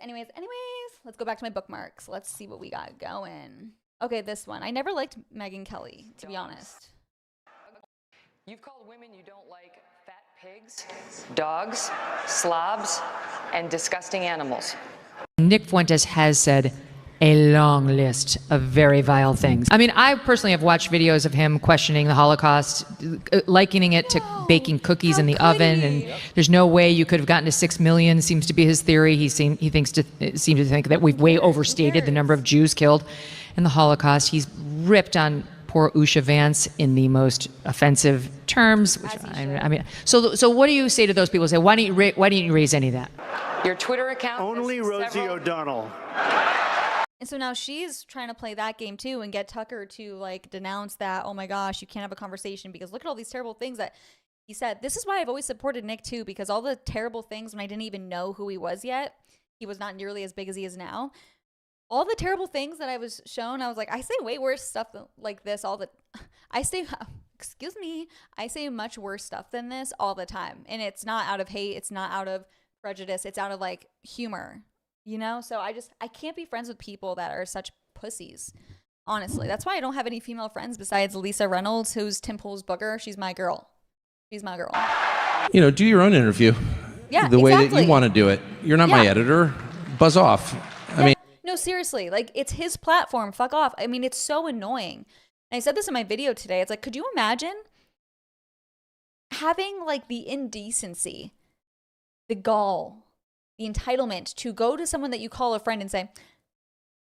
let's go back to my bookmarks. Let's see what we got going. Okay, this one. I never liked Megyn Kelly, to be honest. You've called women you don't like fat pigs, dogs, slobs, and disgusting animals. Nick Fuentes has said a long list of very vile things. I mean, I personally have watched videos of him questioning the Holocaust, likening it to baking cookies in the oven, and there's no way you could have gotten to 6 million, seems to be his theory. He seems to think that we've way overstated the number of Jews killed in the Holocaust. He's ripped on poor Usha Vance in the most offensive terms. Which I mean, so what do you say to those people? Say, why didn't you raise any of that? Your Twitter account. Only Rosie O'Donnell. And so now she's trying to play that game too and get Tucker to like denounce that, oh my gosh, you can't have a conversation because look at all these terrible things that he said. This is why I've always supported Nick too, because all the terrible things when I didn't even know who he was yet, he was not nearly as big as he is now. All the terrible things that I was shown, I was like, I say way worse stuff like this I say much worse stuff than this all the time. And it's not out of hate. It's not out of prejudice. It's out of like humor. You know, so I can't be friends with people that are such pussies. Honestly, that's why I don't have any female friends besides Lisa Reynolds, who's Tim Pool's booger. She's my girl. She's my girl. You know, do your own interview. Yeah, the way that you want to do it. You're not my editor. Buzz off. I mean, no, seriously, like it's his platform. Fuck off. I mean, it's so annoying. And I said this in my video today. It's like, could you imagine having like the indecency, the gall, the entitlement to go to someone that you call a friend and say,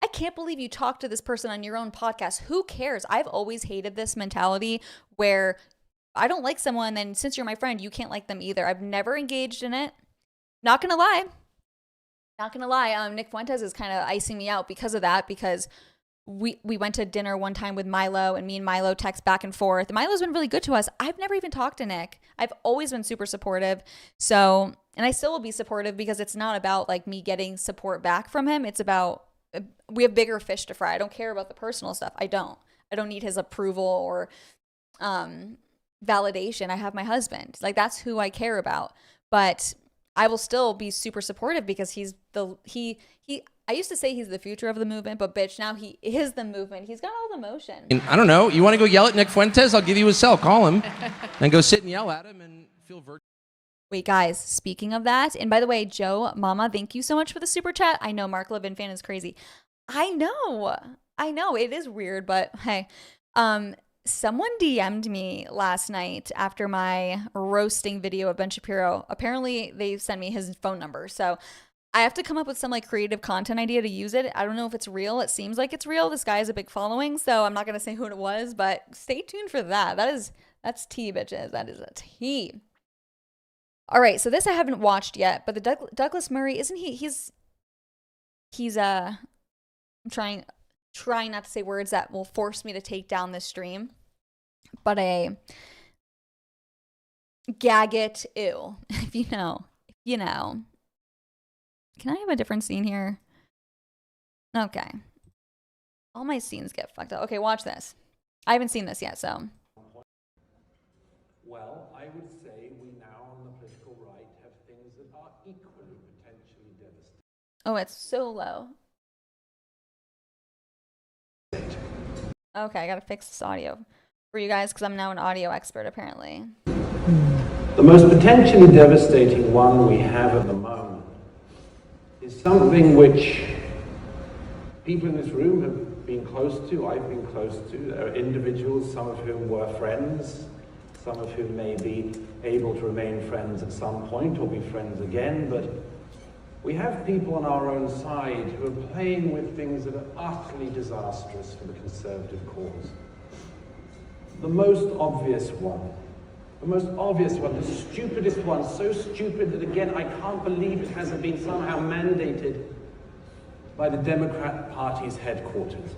I can't believe you talked to this person on your own podcast. Who cares? I've always hated this mentality where I don't like someone, then since you're my friend, you can't like them either. I've never engaged in it. Not gonna lie. Nick Fuentes is kind of icing me out because of that, because we went to dinner one time with Milo, and me and Milo text back and forth. And Milo's been really good to us. I've never even talked to Nick. I've always been super supportive. So, and I still will be supportive because it's not about like me getting support back from him. It's about, we have bigger fish to fry. I don't care about the personal stuff. I don't need his approval or validation. I have my husband. Like that's who I care about. But I will still be super supportive because I used to say he's the future of the movement, but bitch, now he is the movement. He's got all the motion. I don't know. You want to go yell at Nick Fuentes? I'll give you his cell. Call him and go sit and yell at him and feel virtuous. Wait, guys, speaking of that, and by the way, Joe Mama, thank you so much for the super chat. I know Mark Levin fan is crazy. I know. It is weird, but hey, someone DM'd me last night after my roasting video of Ben Shapiro. Apparently, they sent me his phone number. So I have to come up with some like creative content idea to use it. I don't know if it's real. It seems like it's real. This guy has a big following, so I'm not going to say who it was, but stay tuned for that. That's tea, bitches. That is a tea. All right, so this I haven't watched yet, but the Douglas Murray, isn't he's he's I'm trying not to say words that will force me to take down this stream, but a Gaggett ew. If you know. Can I have a different scene here? Okay. All my scenes get fucked up. Okay, watch this. I haven't seen this yet, so. Well, I would say we now on the political right have things that are equally potentially devastating. Oh, it's so low. Okay, I gotta fix this audio for you guys because I'm now an audio expert apparently. The most potentially devastating one we have at the moment is something which people in this room have been close to, I've been close to. There are individuals, some of whom were friends, some of whom may be able to remain friends at some point or be friends again, but we have people on our own side who are playing with things that are utterly disastrous for the conservative cause. The most obvious one, the stupidest one, so stupid that again, I can't believe it hasn't been somehow mandated by the Democrat Party's headquarters,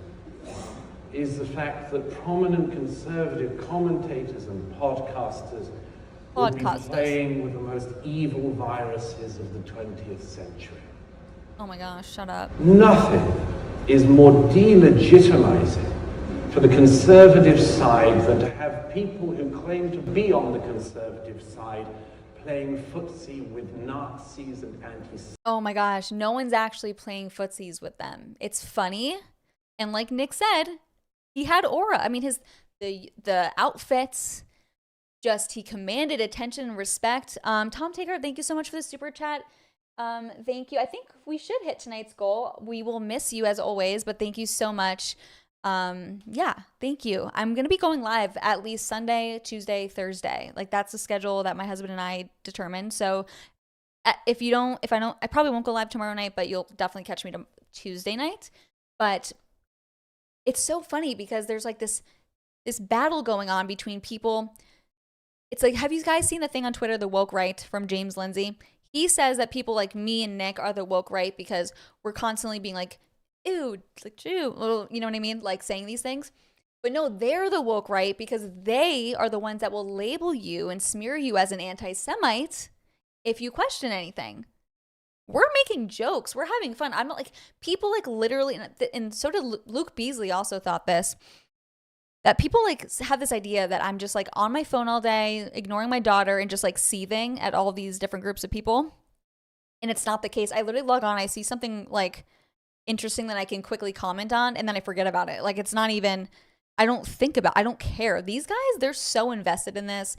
is the fact that prominent conservative commentators and podcasters will be playing with the most evil viruses of the 20th century. Oh my gosh, shut up. Nothing is more delegitimizing for the conservative side than to have people who claim to be on the conservative side playing footsie with Nazis and anti-Semites. Oh my gosh, no one's actually playing footsies with them. It's funny, and like Nick said, he had aura. I mean, the outfits, just he commanded attention and respect. Tom Taker, thank you so much for the super chat. Thank you. I think we should hit tonight's goal. We will miss you as always, but thank you so much. Yeah, thank you. I'm going to be going live at least Sunday, Tuesday, Thursday. Like that's the schedule that my husband and I determined. So I probably won't go live tomorrow night, but you'll definitely catch me Tuesday night. But it's so funny because there's like this battle going on between people. It's like, have you guys seen the thing on Twitter, the woke right from James Lindsay? He says that people like me and Nick are the woke right because we're constantly being like, ew, like, Jew, little, you know what I mean? Like saying these things. But no, they're the woke right because they are the ones that will label you and smear you as an anti-Semite if you question anything. We're making jokes. We're having fun. I'm not like, people like literally, and so did Luke Beasley also thought this, that people like have this idea that I'm just like on my phone all day, ignoring my daughter and just like seething at all these different groups of people. And it's not the case. I literally log on, I see something like interesting that I can quickly comment on, and then I forget about it. Like it's not even, I don't care. These guys, they're so invested in this,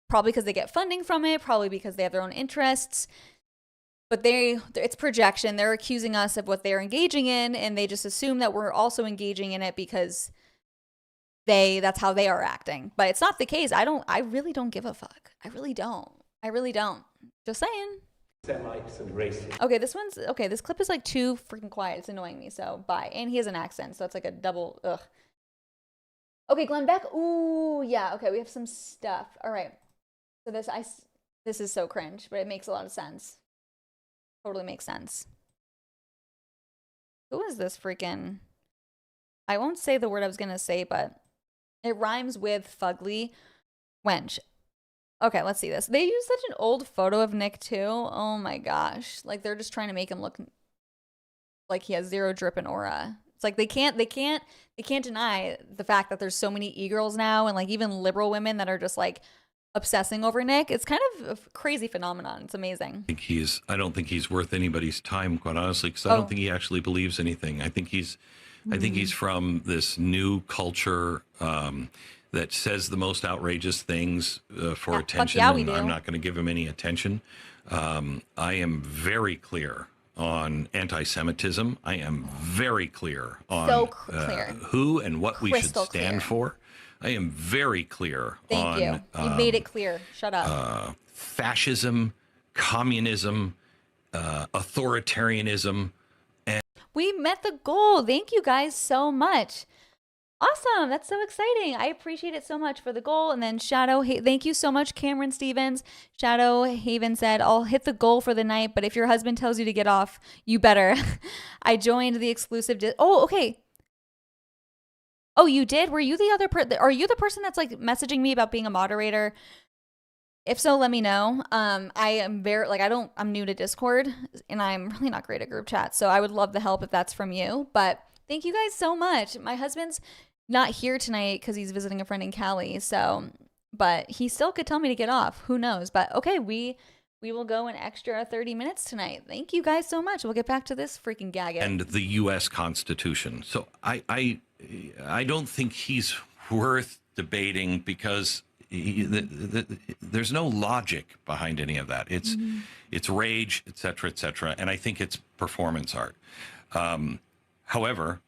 probably because they get funding from it, probably because they have their own interests. But it's projection. They're accusing us of what they're engaging in, and they just assume that we're also engaging in it because that's how they are acting. But it's not the case. I really don't give a fuck. I really don't. Just saying. Semites and racists. Okay, this clip is like too freaking quiet. It's annoying me, so bye. And he has an accent, so it's like a double, ugh. Okay, Glenn Beck. Ooh, yeah, okay, we have some stuff. All right. So this is so cringe, but it makes a lot of sense. Totally makes sense. Who is this freaking... I won't say the word I was going to say, but it rhymes with fugly. Wench. Okay, let's see this. They use such an old photo of Nick too. Oh my gosh. Like they're just trying to make him look like he has zero drip and aura. It's like they can't deny the fact that there's so many e-girls now and like even liberal women that are just like obsessing over Nick. It's kind of a crazy phenomenon. It's amazing. I don't think he's worth anybody's time, quite honestly, because I don't think he actually believes anything. I think he's from this new culture that says the most outrageous things for attention. Yeah, we do. I'm not going to give him any attention. I am very clear on anti-Semitism. I am very clear on who and what we should stand for. I am very clear on... Thank you. You made it clear. Shut up. Fascism, communism, authoritarianism. We met the goal. Thank you guys so much. Awesome. That's so exciting. I appreciate it so much for the goal. And then thank you so much, Cameron Stevens. Shadow Haven said, I'll hit the goal for the night, but if your husband tells you to get off, you better. I joined the exclusive. Oh, okay. Oh, you did? Were you the other person? Are you the person that's like messaging me about being a moderator? If so, let me know. I am I'm new to Discord and I'm really not great at group chat. So I would love the help if that's from you. But thank you guys so much. My husband's not here tonight because he's visiting a friend in Cali. But he still could tell me to get off. Who knows? But okay, we will go an extra 30 minutes tonight. Thank you guys so much. We'll get back to this freaking gagget. And the U.S. Constitution. So I don't think he's worth debating because there's no logic behind any of that. It's rage, et cetera, and I think it's performance art. However,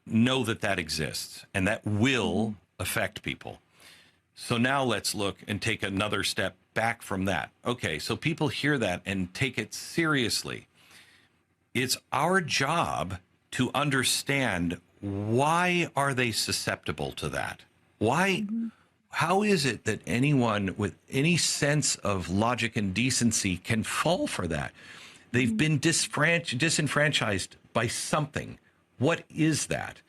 know that exists, and that will affect people. So now let's look and take another step back from that. Okay, so people hear that and take it seriously. It's our job to understand, why are they susceptible to that? Why? How is it that anyone with any sense of logic and decency can fall for that? They've been disenfranchised by something. What is that?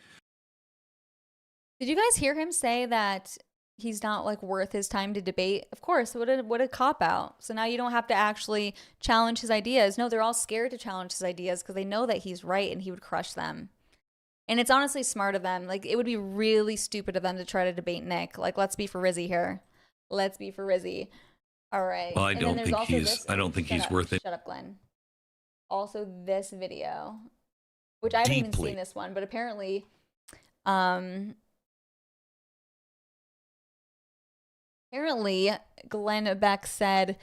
Did you guys hear him say that he's not like worth his time to debate? Of course, what a cop out. So now you don't have to actually challenge his ideas. No, they're all scared to challenge his ideas because they know that he's right and he would crush them. And it's honestly smart of them. Like, it would be really stupid of them to try to debate Nick. Like, let's be for Rizzy here. Let's be for Rizzy. All right. Well, I don't think he's worth it. Shut up, Glenn. Also, this video, which I haven't even seen this one, but apparently, Glenn Beck said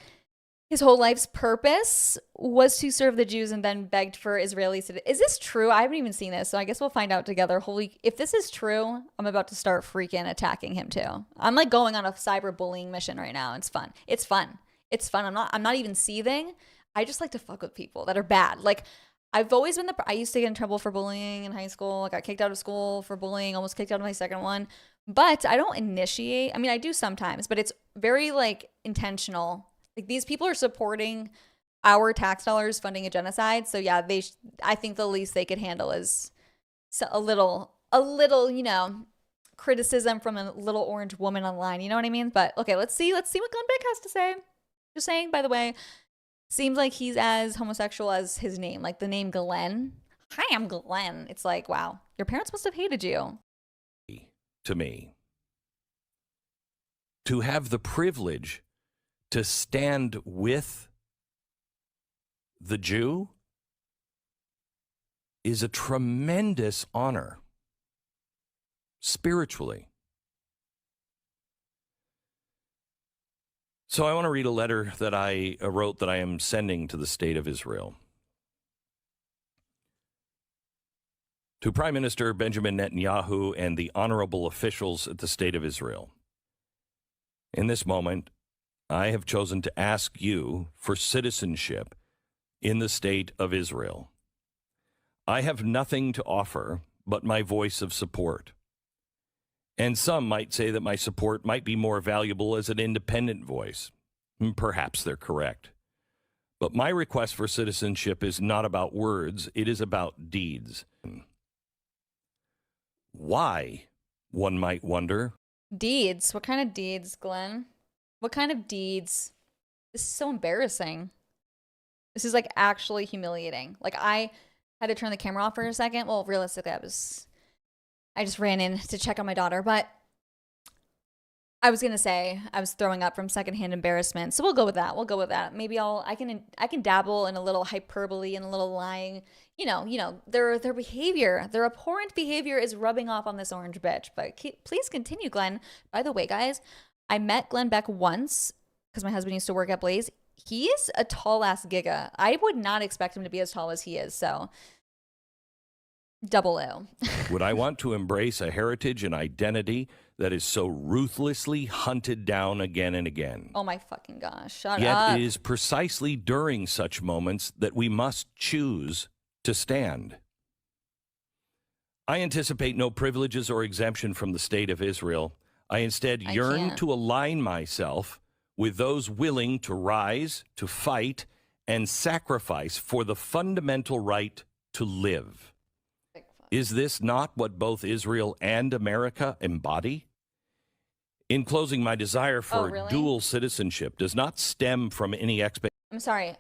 his whole life's purpose was to serve the Jews and then begged for Israelis. Is this true? I haven't even seen this, so I guess we'll find out together. If this is true, I'm about to start freaking attacking him too. I'm like going on a cyberbullying mission right now. It's fun. It's fun. I'm not even seething. I just like to fuck with people that are bad. Like, I've always been I used to get in trouble for bullying in high school. I got kicked out of school for bullying, almost kicked out of my second one. But I don't initiate. I mean, I do sometimes, but it's very like intentional. Like, these people are supporting our tax dollars funding a genocide. So yeah, I think the least they could handle is a little, criticism from a little orange woman online. You know what I mean? But okay, let's see what Glenn Beck has to say. Just saying, by the way, seems like he's as homosexual as his name, like the name Glenn. Hi, I'm Glenn. It's like, wow, your parents must have hated you. To me, to have the privilege to stand with the Jew is a tremendous honor, spiritually. So I want to read a letter that I wrote that I am sending to the state of Israel. To Prime Minister Benjamin Netanyahu and the honorable officials at the state of Israel. In this moment, I have chosen to ask you for citizenship in the state of Israel. I have nothing to offer but my voice of support. And some might say that my support might be more valuable as an independent voice. Perhaps they're correct. But my request for citizenship is not about words, it is about deeds. Why, one might wonder. Deeds? What kind of deeds, Glenn? What kind of deeds? This is so embarrassing. This is like actually humiliating. Like, I had to turn the camera off for a second. Well, realistically, I just ran in to check on my daughter, but I was going to say I was throwing up from secondhand embarrassment. So we'll go with that. Maybe I can dabble in a little hyperbole and a little lying. Their behavior, their abhorrent behavior is rubbing off on this orange bitch. But please continue, Glenn. By the way, guys, I met Glenn Beck once because my husband used to work at Blaze. He is a tall ass giga. I would not expect him to be as tall as he is. So double O. Would I want to embrace a heritage and identity that is so ruthlessly hunted down again and again? Oh my fucking gosh. Shut Yet up. It is precisely during such moments that we must choose to stand. I anticipate no privileges or exemption from the state of Israel. I instead yearn to align myself with those willing to rise, to fight, and sacrifice for the fundamental right to live. Is this not what both Israel and America embody? In closing, my desire for dual citizenship does not stem from any expectation. I'm sorry.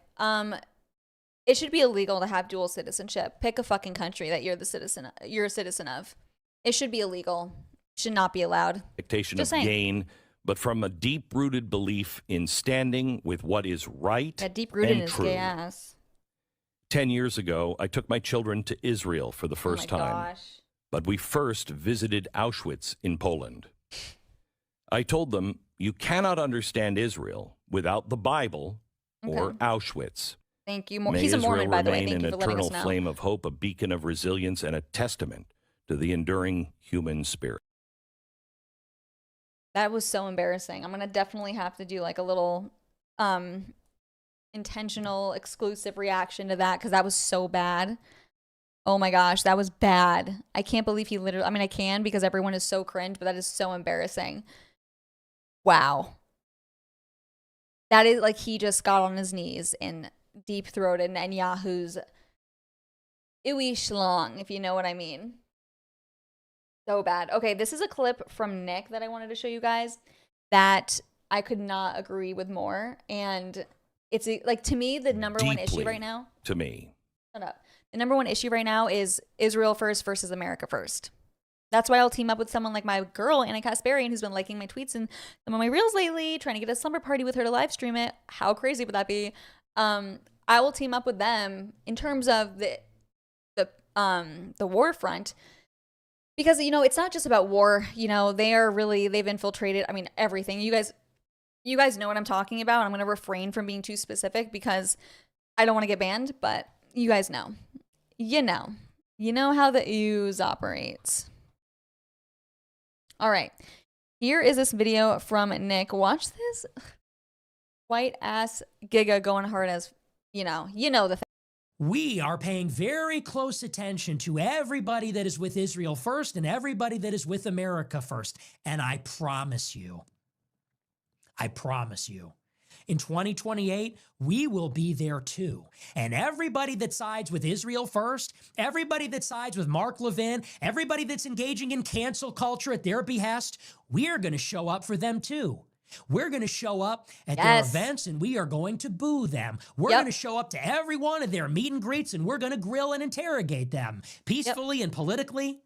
It should be illegal to have dual citizenship. Pick a fucking country that you're a citizen of. It should be illegal. It should not be allowed. Expectation of gain, but from a deep-rooted belief in standing with what is right that deep-rooted and is true. gay ass. 10 years ago, I took my children to Israel for the first time. Gosh. But we first visited Auschwitz in Poland. I told them, you cannot understand Israel without the Bible or Auschwitz. Thank you. He's a Mormon, by the way. Thank you for letting us know. May Israel remain an eternal flame of hope, a beacon of resilience, and a testament to the enduring human spirit. That was so embarrassing. I'm going to definitely have to do like a little intentional, exclusive reaction to that because that was so bad. Oh my gosh, that was bad. I can't believe he literally, I mean, I can because everyone is so cringe, but that is so embarrassing. Wow. That is like he just got on his knees and deep-throated Netanyahu's ooey schlong, if you know what I mean. So bad. Okay, this is a clip from Nick that I wanted to show you guys that I could not agree with more. And it's like, to me, the number one issue right now. To me. Shut up. The number one issue right now is Israel first versus America first. That's why I'll team up with someone like my girl, Anna Kasparian, who's been liking my tweets and some of my reels lately, trying to get a slumber party with her to live stream it. How crazy would that be? I will team up with them in terms of the war front. Because, you know, it's not just about war. You know, they've infiltrated, I mean, everything. You guys know what I'm talking about. I'm going to refrain from being too specific because I don't want to get banned, but you guys know. You know how the ooze operates. All right. Here is this video from Nick. Watch this white ass Giga going hard as, you know the thing. We are paying very close attention to everybody that is with Israel first and everybody that is with America first. And I promise you, in 2028, we will be there too. And everybody that sides with Israel first, everybody that sides with Mark Levin, everybody that's engaging in cancel culture at their behest, we are going to show up for them too. We're going to show up at their events and we are going to boo them. We're going to show up to every one of their meet and greets and we're going to grill and interrogate them peacefully and politically.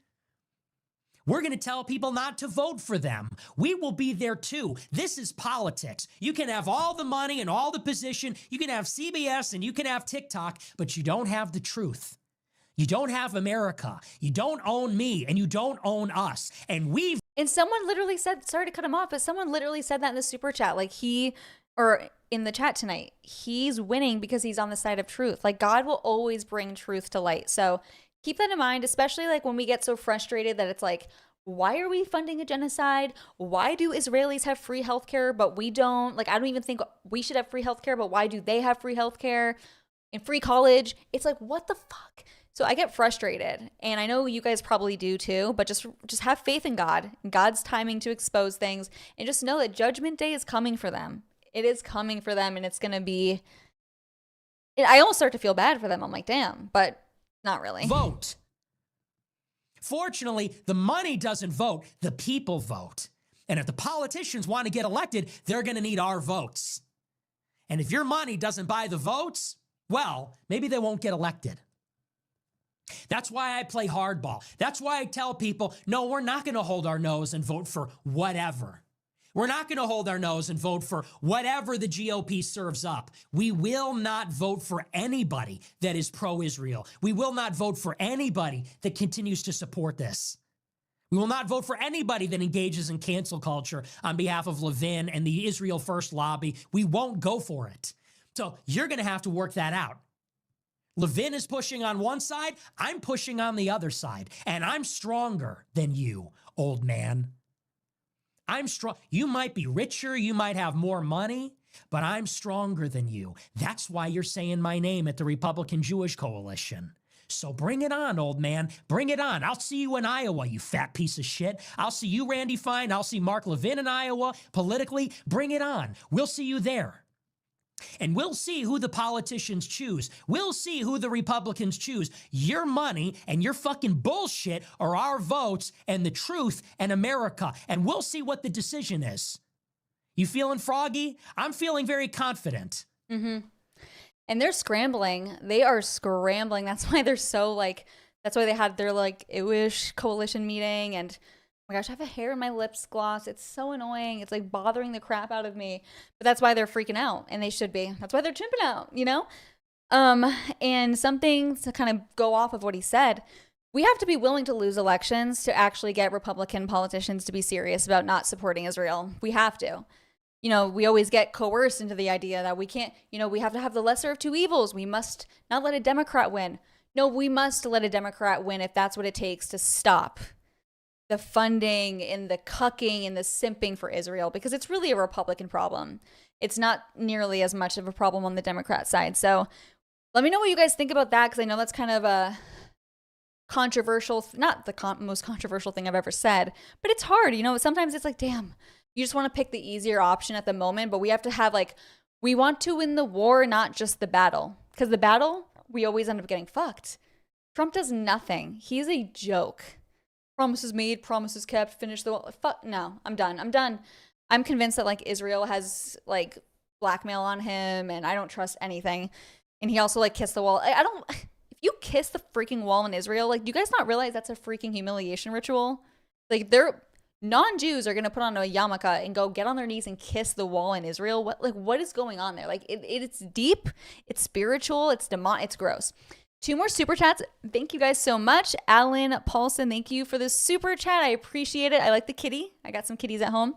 We're going to tell people not to vote for them. We will be there too. This is politics. You can have all the money and all the position. You can have CBS and you can have TikTok, but you don't have the truth. You don't have America. You don't own me and you don't own us. And someone literally said, sorry to cut him off, but someone literally said that in the super chat. Like or in the chat tonight, he's winning because he's on the side of truth. Like God will always bring truth to light. So keep that in mind, especially like when we get so frustrated that it's like, why are we funding a genocide? Why do Israelis have free healthcare, but we don't? Like, I don't even think we should have free healthcare, but why do they have free healthcare and free college? It's like, what the fuck? So I get frustrated, and I know you guys probably do too, but just have faith in God, and God's timing to expose things, and just know that Judgment Day is coming for them. It is coming for them, and it's going to be... I almost start to feel bad for them. I'm like, damn, but not really. Vote. Fortunately, the money doesn't vote. The people vote. And if the politicians want to get elected, they're going to need our votes. And if your money doesn't buy the votes, well, maybe they won't get elected. That's why I play hardball. That's why I tell people, no, we're not going to hold our nose and vote for whatever. We're not going to hold our nose and vote for whatever the GOP serves up. We will not vote for anybody that is pro-Israel. We will not vote for anybody that continues to support this. We will not vote for anybody that engages in cancel culture on behalf of Levin and the Israel First lobby. We won't go for it. So you're going to have to work that out. Levin is pushing on one side, I'm pushing on the other side, and I'm stronger than you, old man. I'm strong. You might be richer, you might have more money, but I'm stronger than you. That's why you're saying my name at the Republican Jewish Coalition. So bring it on, old man. Bring it on. I'll see you in Iowa, you fat piece of shit. I'll see you, Randy Fine. I'll see Mark Levin in Iowa. Politically, bring it on. We'll see you there. And we'll see who the politicians choose. We'll see who the Republicans choose. Your money and your fucking bullshit are our votes and the truth and America. And we'll see what the decision is. You feeling froggy? I'm feeling very confident. Mm-hmm. And they're scrambling. They are scrambling. That's why they're so that's why they had their ewish coalition meeting. And oh my gosh, I have a hair in my lips gloss. It's so annoying. It's bothering the crap out of me. But that's why they're freaking out. And they should be. That's why they're chimping out, And something to kind of go off of what he said. We have to be willing to lose elections to actually get Republican politicians to be serious about not supporting Israel. We have to. We always get coerced into the idea that we can't, we have to have the lesser of two evils. We must not let a Democrat win. No, we must let a Democrat win if that's what it takes to stop the funding and the cucking and the simping for Israel, because it's really a Republican problem. It's not nearly as much of a problem on the Democrat side. So let me know what you guys think about that, because I know that's kind of a controversial, not the most controversial thing I've ever said, but it's hard. Sometimes it's damn. You just want to pick the easier option at the moment, but we have to have we want to win the war, not just the battle. Because the battle, we always end up getting fucked. Trump does nothing. He's a joke. Promises made, promises kept, finish the wall. Fuck, no, I'm done. I'm convinced that Israel has blackmail on him, and I don't trust anything. And he also kissed the wall. If you kiss the freaking wall in Israel, do you guys not realize that's a freaking humiliation ritual? Non-Jews are going to put on a yarmulke and go get on their knees and kiss the wall in Israel. What is going on there? It's deep, it's spiritual, it's it's gross. 2 more super chats. Thank you guys so much. Alan Paulson, thank you for the super chat. I appreciate it. I like the kitty. I got some kitties at home.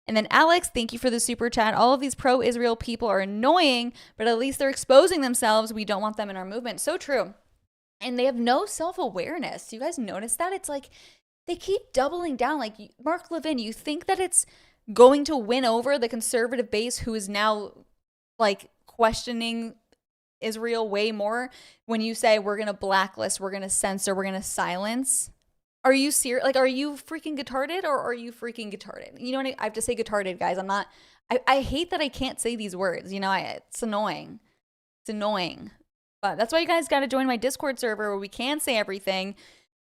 And then Alex, thank you for the super chat. All of these pro-Israel people are annoying, but at least they're exposing themselves. We don't want them in our movement. So true. And they have no self-awareness. Do you guys notice that? It's they keep doubling down. Mark Levin, you think that it's going to win over the conservative base who is now questioning Israel way more when you say we're going to blacklist, we're going to censor, we're going to silence? Are you serious? Are you freaking retarded, or are you freaking retarded? You know what I have to say retarded, guys. I'm not, I hate that I can't say these words. It's annoying. It's annoying. But that's why you guys got to join my Discord server where we can say everything.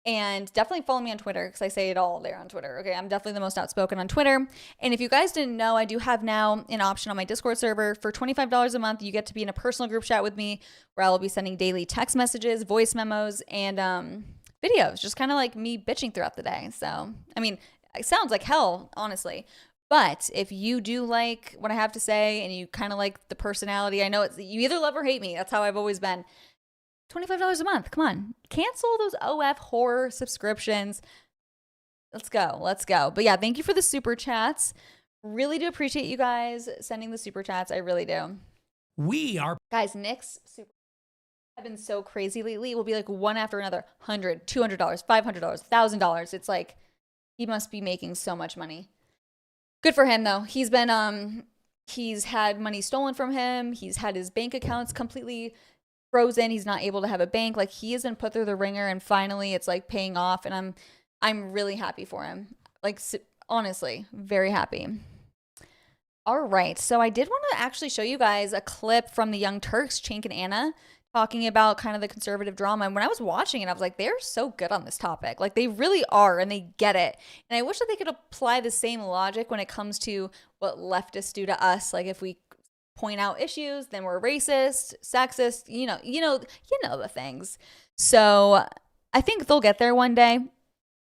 And definitely follow me on Twitter, because I say it all there on Twitter. Okay, I'm definitely the most outspoken on Twitter. And if you guys didn't know, I do have now an option on my Discord server. For $25 a month, you get to be in a personal group chat with me, where I will be sending daily text messages, voice memos, and videos. Just kind of me bitching throughout the day. So, it sounds like hell, honestly. But if you do like what I have to say, and you kind of like the personality, I know you either love or hate me. That's how I've always been. $25 a month. Come on. Cancel those OF horror subscriptions. Let's go. But yeah, thank you for the super chats. Really do appreciate you guys sending the super chats. I really do. Guys, Nick's super have been so crazy lately. It will be one after another. $100, $200, $500, $1,000. It's he must be making so much money. Good for him though. He's been he's had money stolen from him. He's had his bank accounts completely frozen. He's not able to have a bank. He has been put through the ringer, and finally it's paying off, and I'm really happy for him. Honestly, very happy. All right, so I did want to actually show you guys a clip from the Young Turks, Cenk and Anna, talking about kind of the conservative drama. And when I was watching it, I was they're so good on this topic. They really are, and they get it. And I wish that they could apply the same logic when it comes to what leftists do to us. If we point out issues, then we're racist, sexist, you know the things. So I think they'll get there one day,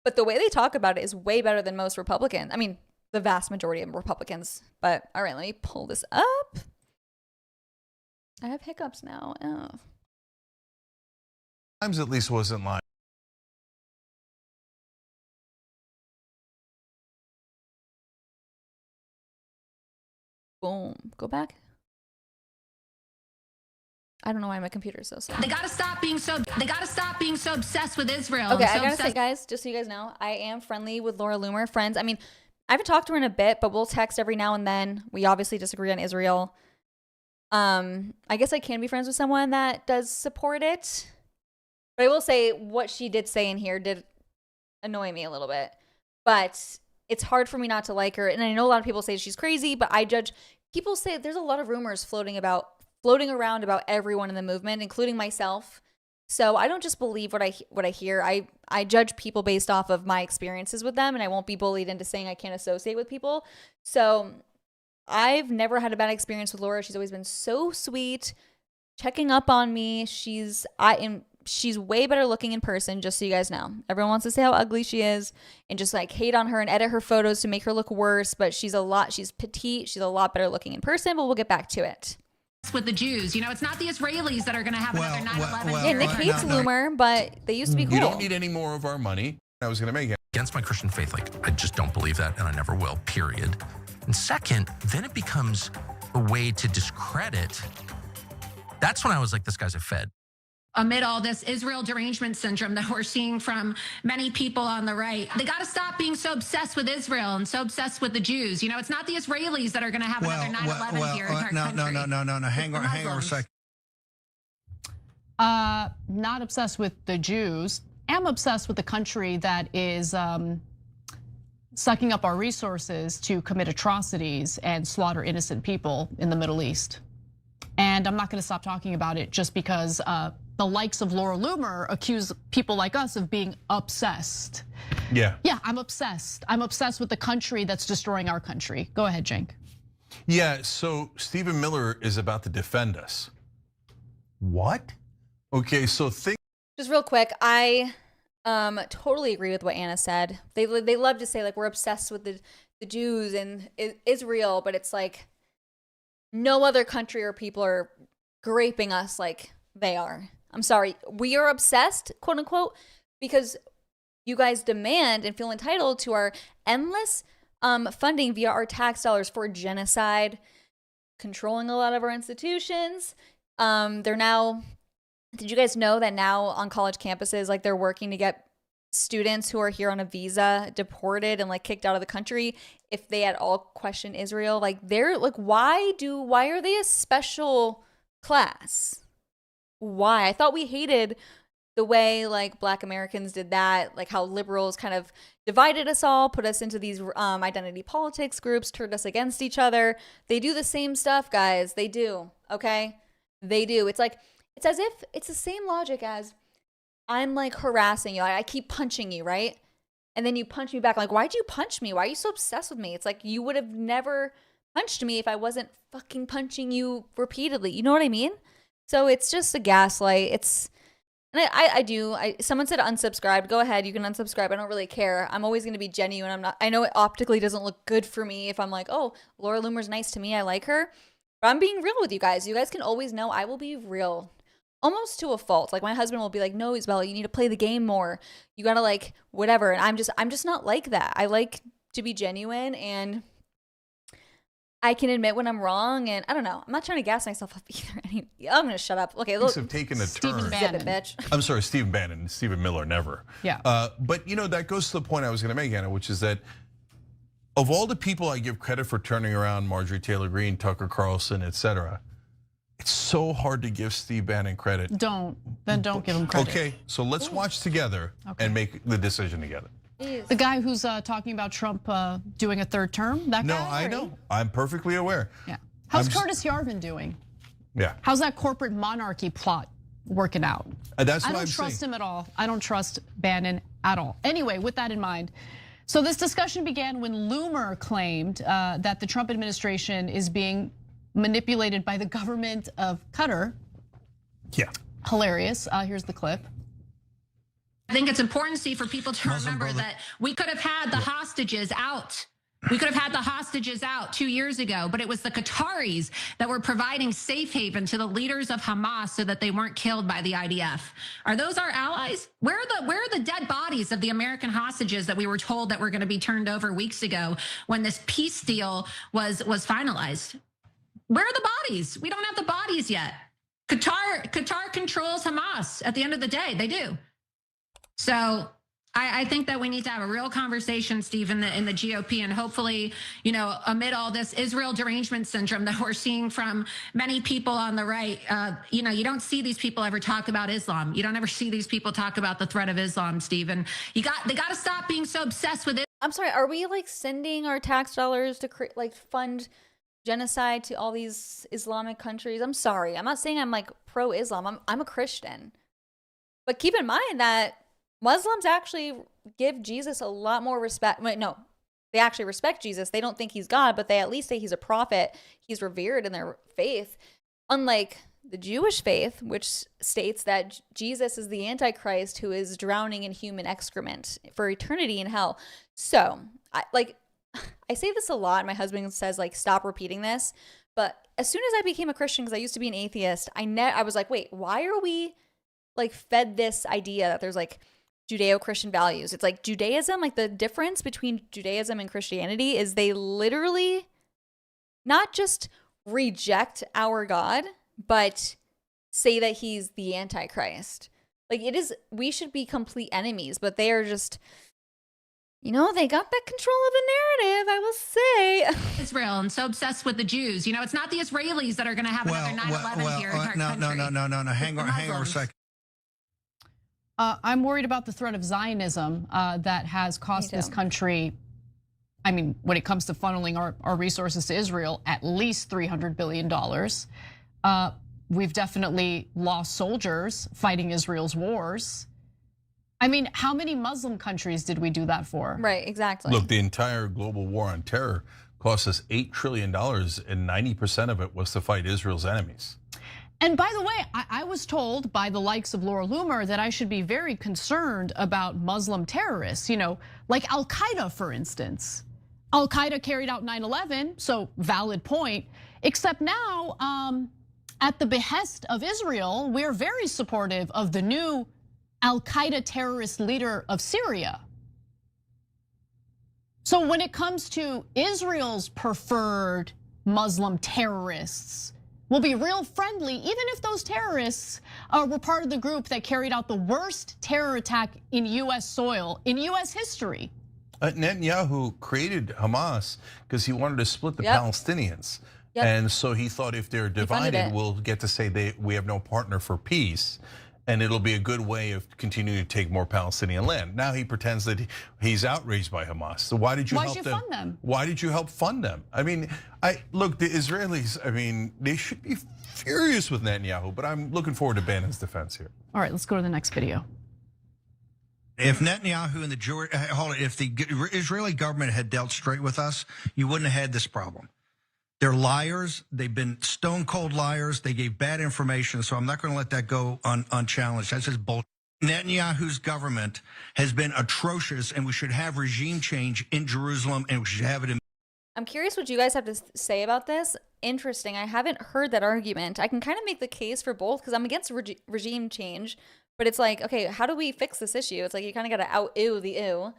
but the way they talk about it is way better than most Republicans. The vast majority of Republicans. But all right, let me pull this up. I have hiccups now. Oh. Times at least wasn't lying. Boom. Go back. I don't know why my computer is so slow. They gotta stop being so obsessed with Israel. Okay, I gotta say, guys, just so you guys know, I am friendly with Laura Loomer. Friends. I haven't talked to her in a bit, but we'll text every now and then. We obviously disagree on Israel. I guess I can be friends with someone that does support it. But I will say what she did say in here did annoy me a little bit. But it's hard for me not to like her. And I know a lot of people say she's crazy, but people say there's a lot of rumors floating around about everyone in the movement, including myself. So I don't just believe what I hear. I judge people based off of my experiences with them, and I won't be bullied into saying I can't associate with people. So I've never had a bad experience with Laura. She's always been so sweet, checking up on me. She's way better looking in person, just so you guys know. Everyone wants to say how ugly she is and just like hate on her and edit her photos to make her look worse, but she's petite. She's a lot better looking in person, but we'll get back to it. With the Jews, it's not the Israelis that are going to have another 9/11. Yeah, Nick hates Loomer, but they used to be cool. You don't need any more of our money. I was going to make it. Against my Christian faith, I just don't believe that, and I never will, period. And second, then it becomes a way to discredit. That's when I was like, this guy's a Fed. Amid all this Israel derangement syndrome that we're seeing from many people on the right, they got to stop being so obsessed with Israel and so obsessed with the Jews. It's not the Israelis that are going to have another 9/11 here in our country. No. Hang on a second. Not obsessed with the Jews. Am obsessed with the country that is sucking up our resources to commit atrocities and slaughter innocent people in the Middle East. And I'm not going to stop talking about it just because the likes of Laura Loomer accuse people like us of being obsessed. Yeah, I'm obsessed. I'm obsessed with the country that's destroying our country. Go ahead, Cenk. Yeah, so Stephen Miller is about to defend us. What? Okay, so just real quick, I totally agree with what Anna said. They love to say like we're obsessed with the Jews and Israel, but it's like no other country or people are graping us like they are. I'm sorry. We are obsessed, quote unquote, because you guys demand and feel entitled to our endless funding via our tax dollars for genocide, controlling a lot of our institutions. They're now, did you guys know that now on college campuses, like they're working to get students who are here on a visa deported and like kicked out of the country if they at all question Israel? Like they're like, why are they a special class? Why? I thought we hated the way like Black Americans did that, like how liberals kind of divided us all, put us into these identity politics groups, turned us against each other. They do the same stuff, guys. They do, okay? They do. It's like, it's as if it's the same logic as I'm like harassing you. I keep punching you, right? And then you punch me back. I'm like, why'd you punch me? Why are you so obsessed with me? It's like you would have never punched me if I wasn't fucking punching you repeatedly. You know what I mean? So it's just a gaslight. Someone said unsubscribe. Go ahead, you can unsubscribe. I don't really care. I'm always going to be genuine. I know it optically doesn't look good for me if I'm like, oh, Laura Loomer's nice to me, I like her. But I'm being real with you guys. You guys can always know I will be real. Almost to a fault. Like my husband will be like, no, Isabella, you need to play the game more. You gotta like whatever. And I'm just not like that. I like to be genuine and I can admit when I'm wrong, and I don't know. I'm not trying to gas myself up either. I'm gonna shut up. Okay, look. Have taken a Stephen turn. Bannon, bitch. I'm sorry, Stephen Bannon, Stephen Miller, never. Yeah. But that goes to the point I was gonna make, Anna, which is that of all the people I give credit for turning around, Marjorie Taylor Greene, Tucker Carlson, etc., it's so hard to give Steve Bannon credit. Don't give him credit. Okay, so let's watch together and make the decision together. The guy who's talking about Trump doing a third term, that guy? No, I know. I'm perfectly aware. Yeah. How's Curtis Yarvin doing? Yeah. How's that corporate monarchy plot working out? That's what I don't trust him at all. I don't trust Bannon at all. Anyway, with that in mind, so this discussion began when Loomer claimed that the Trump administration is being manipulated by the government of Qatar. Yeah. Hilarious. Here's the clip. I think it's important, Steve, for people to remember that we could have had the hostages out. We could have had the hostages out 2 years ago, but it was the Qataris that were providing safe haven to the leaders of Hamas so that they weren't killed by the IDF. Are those our allies? Where are the dead bodies of the American hostages that we were told that were going to be turned over weeks ago when this peace deal was finalized? Where are the bodies? We don't have the bodies yet. Qatar controls Hamas at the end of the day. They do. So I think that we need to have a real conversation, Steve, in the GOP, and hopefully, amid all this Israel derangement syndrome that we're seeing from many people on the right, you don't see these people ever talk about Islam. You don't ever see these people talk about the threat of Islam, Steve. And they got to stop being so obsessed with it. I'm sorry, are we like sending our tax dollars to fund genocide to all these Islamic countries? I'm sorry. I'm not saying I'm like pro-Islam. I'm a Christian. But keep in mind that Muslims actually give Jesus a lot more respect. Wait, no, they actually respect Jesus. They don't think he's God, but they at least say he's a prophet. He's revered in their faith. Unlike the Jewish faith, which states that Jesus is the Antichrist who is drowning in human excrement for eternity in hell. So, I say this a lot. My husband says, stop repeating this. But as soon as I became a Christian, because I used to be an atheist, I was like, wait, why are we fed this idea that there's Judeo-Christian values? It's like Judaism, the difference between Judaism and Christianity is they literally not just reject our God, but say that he's the Antichrist. We should be complete enemies, but they are just, they got that control of the narrative, I will say. Israel and so obsessed with the Jews. It's not the Israelis that are going to have another 9/11 here in our country. No. Hang on a second. I'm worried about the threat of Zionism that has cost this country, when it comes to funneling our resources to Israel, at least $300 billion. We've definitely lost soldiers fighting Israel's wars. How many Muslim countries did we do that for? Right, exactly. Look, the entire global war on terror cost us $8 trillion, and 90% of it was to fight Israel's enemies. And by the way, I was told by the likes of Laura Loomer that I should be very concerned about Muslim terrorists, like Al-Qaeda, for instance. Al-Qaeda carried out 9/11, so valid point, except now, at the behest of Israel, we're very supportive of the new Al-Qaeda terrorist leader of Syria. So when it comes to Israel's preferred Muslim terrorists, we'll be real friendly, even if those terrorists were part of the group that carried out the worst terror attack in US soil, in US history. Netanyahu created Hamas because he wanted to split the Palestinians. Yep. And so he thought if they're divided, we'll get to say we have no partner for peace. And it'll be a good way of continuing to take more Palestinian land. Now he pretends that he's outraged by Hamas. So why did you help them? Fund them? Why did you help fund them? Look, the Israelis, they should be furious with Netanyahu, but I'm looking forward to Bannon's defense here. All right, let's go to the next video. If Netanyahu and if the Israeli government had dealt straight with us, you wouldn't have had this problem. They're liars. They've been stone cold liars. They gave bad information. So I'm not going to let that go unchallenged. That's just bullshit. Netanyahu's government has been atrocious, and we should have regime change in Jerusalem, and we should have it in. I'm curious what you guys have to say about this. Interesting. I haven't heard that argument. I can kind of make the case for both because I'm against regime change, but it's like, okay, how do we fix this issue? It's like you kind of got to out-ew the ew.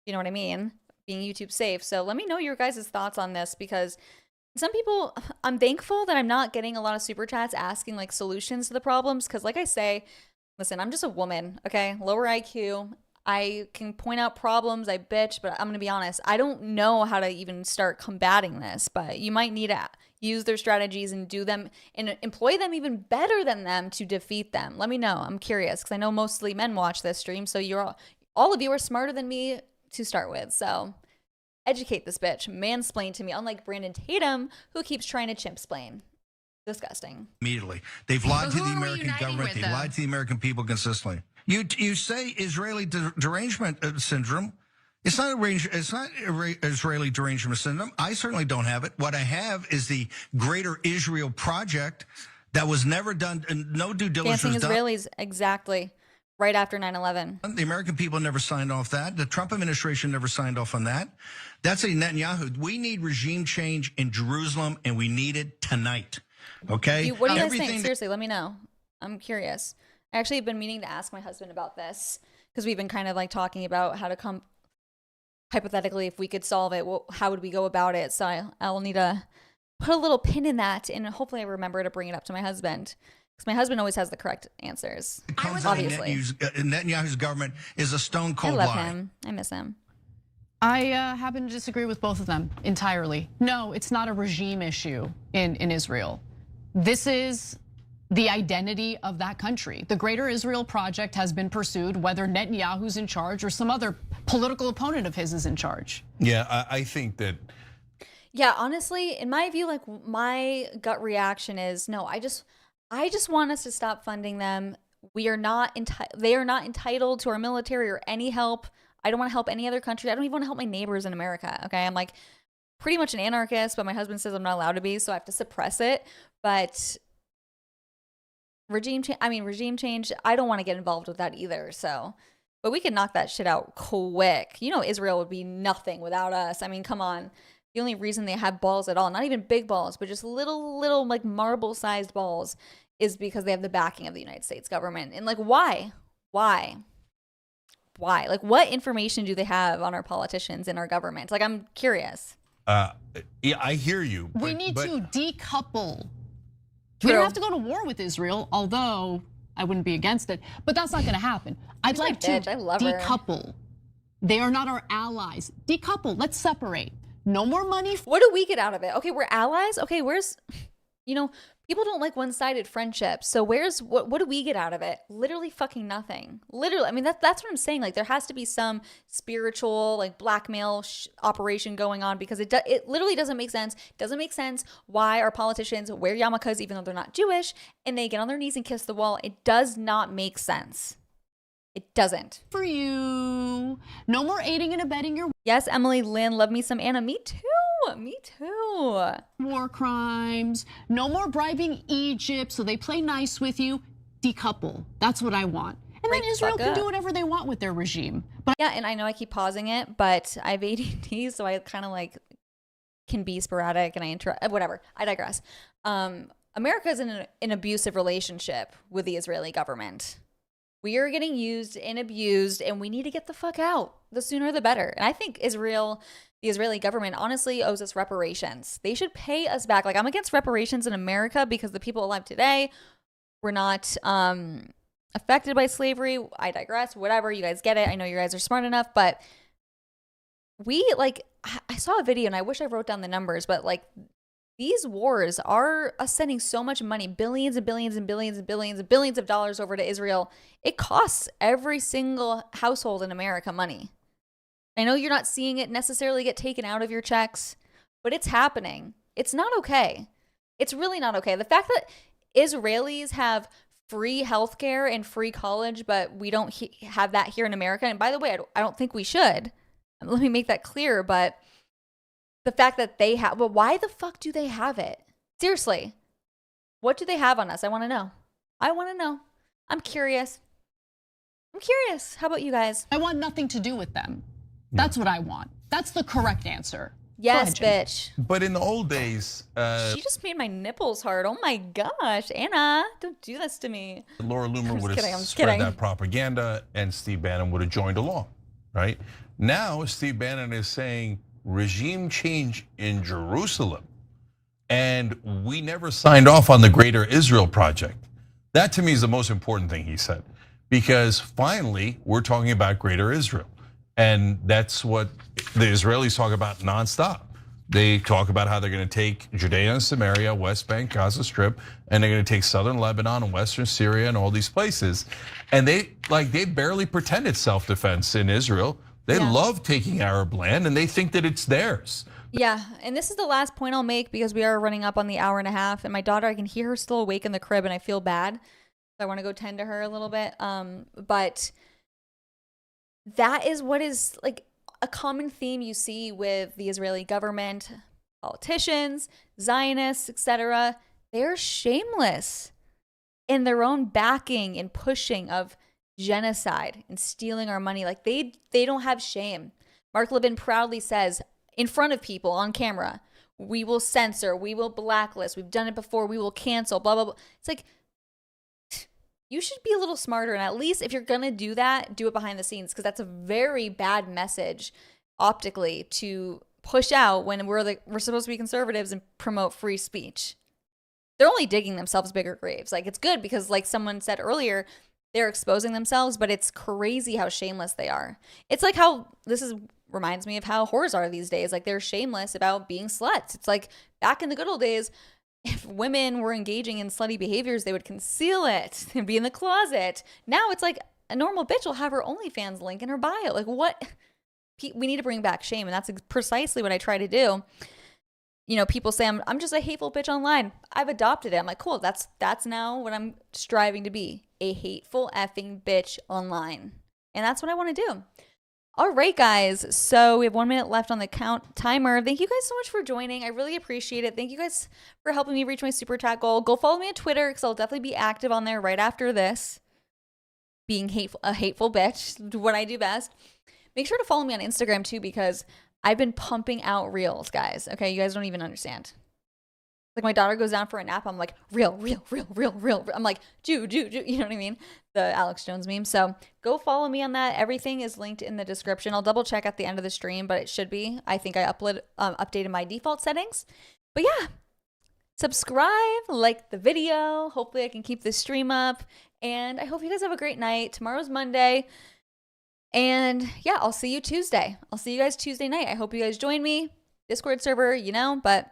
You know what I mean? Being YouTube safe. So let me know your guys' thoughts on this because some people, I'm thankful that I'm not getting a lot of super chats asking solutions to the problems. Cause like I say, listen, I'm just a woman, okay? Lower IQ. I can point out problems, I bitch, but I'm gonna be honest. I don't know how to even start combating this, but you might need to use their strategies and do them and employ them even better than them to defeat them. Let me know, I'm curious. Cause I know mostly men watch this stream. So all of you are smarter than me to start with. So educate this bitch, mansplain to me, unlike Brandon Tatum, who keeps trying to chimp-splain. Disgusting. Immediately. They've lied to the American government. They've lied to the American people consistently. You say Israeli derangement syndrome. It's not Israeli derangement syndrome. I certainly don't have it. What I have is the Greater Israel Project that was never done, and no due diligence Dancing was done. Israelis, exactly. Right after 9/11. The American people never signed off that. The Trump administration never signed off on that. That's a Netanyahu. We need regime change in Jerusalem, and we need it tonight. Okay? What do you guys think? Seriously, let me know. I'm curious. I actually have been meaning to ask my husband about this because we've been kind of talking about how to come, hypothetically, if we could solve it, how would we go about it? So I'll need to put a little pin in that, and hopefully I remember to bring it up to my husband. Because my husband always has the correct answers. Obviously. Netanyahu's government is a stone cold lie. I love lie. him. I miss him. I happen to disagree with both of them entirely. No, it's not a regime issue in Israel. This is the identity of that country. The Greater Israel Project has been pursued, whether Netanyahu's in charge or some other political opponent of his is in charge. Yeah, I think that. Yeah, honestly, in my view, like my gut reaction is no. I just want us to stop funding them. They are not entitled to our military or any help. I don't want to help any other country. I don't even want to help my neighbors in America. Okay, I'm like pretty much an anarchist, but my husband says I'm not allowed to be, so I have to suppress it. But regime change, I don't want to get involved with that either. So, but we can knock that shit out quick. You know, Israel would be nothing without us. I mean, come on. The only reason they have balls at all, not even big balls, but just little like marble-sized balls, is because they have the backing of the United States government. And like, why? Like, what information do they have on our politicians and our government? Like, I'm curious. Yeah, I hear you. We need to decouple. True. We don't have to go to war with Israel, although I wouldn't be against it. But that's not going to happen. I'd like to decouple. They are not our allies. Decouple. Let's separate. No more money. What do we get out of it? Okay, we're allies. Okay, where's, people don't like one-sided friendships. So what do we get out of it? Literally fucking nothing. Literally. I mean, that's what I'm saying. Like, there has to be some spiritual, like, blackmail operation going on, because it literally doesn't make sense. It doesn't make sense why our politicians wear yarmulkes even though they're not Jewish, and they get on their knees and kiss the wall. It does not make sense. It doesn't. For you. No more aiding and abetting your. Yes, Emily Lynn, love me some Anna. Me too. Me too. War crimes. No more bribing Egypt so they play nice with you. Decouple. That's what I want. And then Israel can do whatever they want with their regime. But yeah, and I know I keep pausing it, but I have ADD, so I kind of like can be sporadic, and whatever. I digress. America is in an abusive relationship with the Israeli government. We are getting used and abused, and we need to get the fuck out. The sooner the better. And I think the Israeli government honestly owes us reparations. They should pay us back. Like, I'm against reparations in America because the people alive today were not affected by slavery. I digress. Whatever. You guys get it. I know you guys are smart enough, but I saw a video, and I wish I wrote down the numbers, but like, these wars are us sending so much money, billions and billions and billions and billions and billions of dollars over to Israel. It costs every single household in America money. I know you're not seeing it necessarily get taken out of your checks, but it's happening. It's not okay. It's really not okay. The fact that Israelis have free healthcare and free college, but we don't have that here in America. And by the way, I don't think we should. Let me make that clear, but the fact that they have, but why the fuck do they have it? Seriously, what do they have on us? I want to know. I'm curious. How about you guys? I want nothing to do with them. That's what I want. That's the correct answer. Yes, bitch. But in the old days, she just made my nipples hard. Oh my gosh, Anna, don't do this to me. Laura Loomer would have spread that propaganda, and Steve Bannon would have joined along, right? Now, Steve Bannon is saying regime change in Jerusalem, and we never signed off on the Greater Israel Project. That to me is the most important thing he said, because finally we're talking about Greater Israel. And that's what the Israelis talk about nonstop. They talk about how they're going to take Judea and Samaria, West Bank, Gaza Strip, and they're going to take southern Lebanon and western Syria and all these places. And they barely pretended self-defense in Israel. They love taking Arab land, and they think that it's theirs. Yeah, and this is the last point I'll make, because we are running up on the hour and a half, and my daughter, I can hear her still awake in the crib, and I feel bad. So I want to go tend to her a little bit. But that is what is like a common theme you see with the Israeli government, politicians, Zionists, etc. They're shameless in their own backing and pushing of genocide and stealing our money. Like they don't have shame. Mark Levin proudly says in front of people on camera, we will censor, we will blacklist, we've done it before, we will cancel, blah, blah, blah. It's like, you should be a little smarter, and at least if you're gonna do that, do it behind the scenes, because that's a very bad message optically to push out when we're supposed to be conservatives and promote free speech. they're only digging themselves bigger graves. Like, it's good because, like someone said earlier, they're exposing themselves, but it's crazy how shameless they are. It's like how reminds me of how whores are these days. Like, they're shameless about being sluts. It's like back in the good old days, if women were engaging in slutty behaviors, they would conceal it and be in the closet. Now it's like a normal bitch will have her OnlyFans link in her bio. Like, what? We need to bring back shame, and that's precisely what I try to do. You know, people say I'm just a hateful bitch online. I've adopted it. I'm like, cool, that's now what I'm striving to be, a hateful effing bitch online. And that's what I want to do. All right, guys. So we have 1 minute left on the timer. Thank you guys so much for joining. I really appreciate it. Thank you guys for helping me reach my super chat goal. Go follow me on Twitter because I'll definitely be active on there right after this. Being a hateful bitch, what I do best. Make sure to follow me on Instagram too because I've been pumping out reels, guys. Okay, you guys don't even understand. Like, my daughter goes down for a nap. I'm like, reel. I'm like, Jew. You know what I mean? The Alex Jones meme. So go follow me on that. Everything is linked in the description. I'll double check at the end of the stream, but it should be. I think I updated my default settings. But yeah, subscribe, like the video. Hopefully I can keep this stream up. And I hope you guys have a great night. Tomorrow's Monday. And yeah, I'll see you Tuesday. I'll see you guys Tuesday night. I hope you guys join me. Discord server, you know, but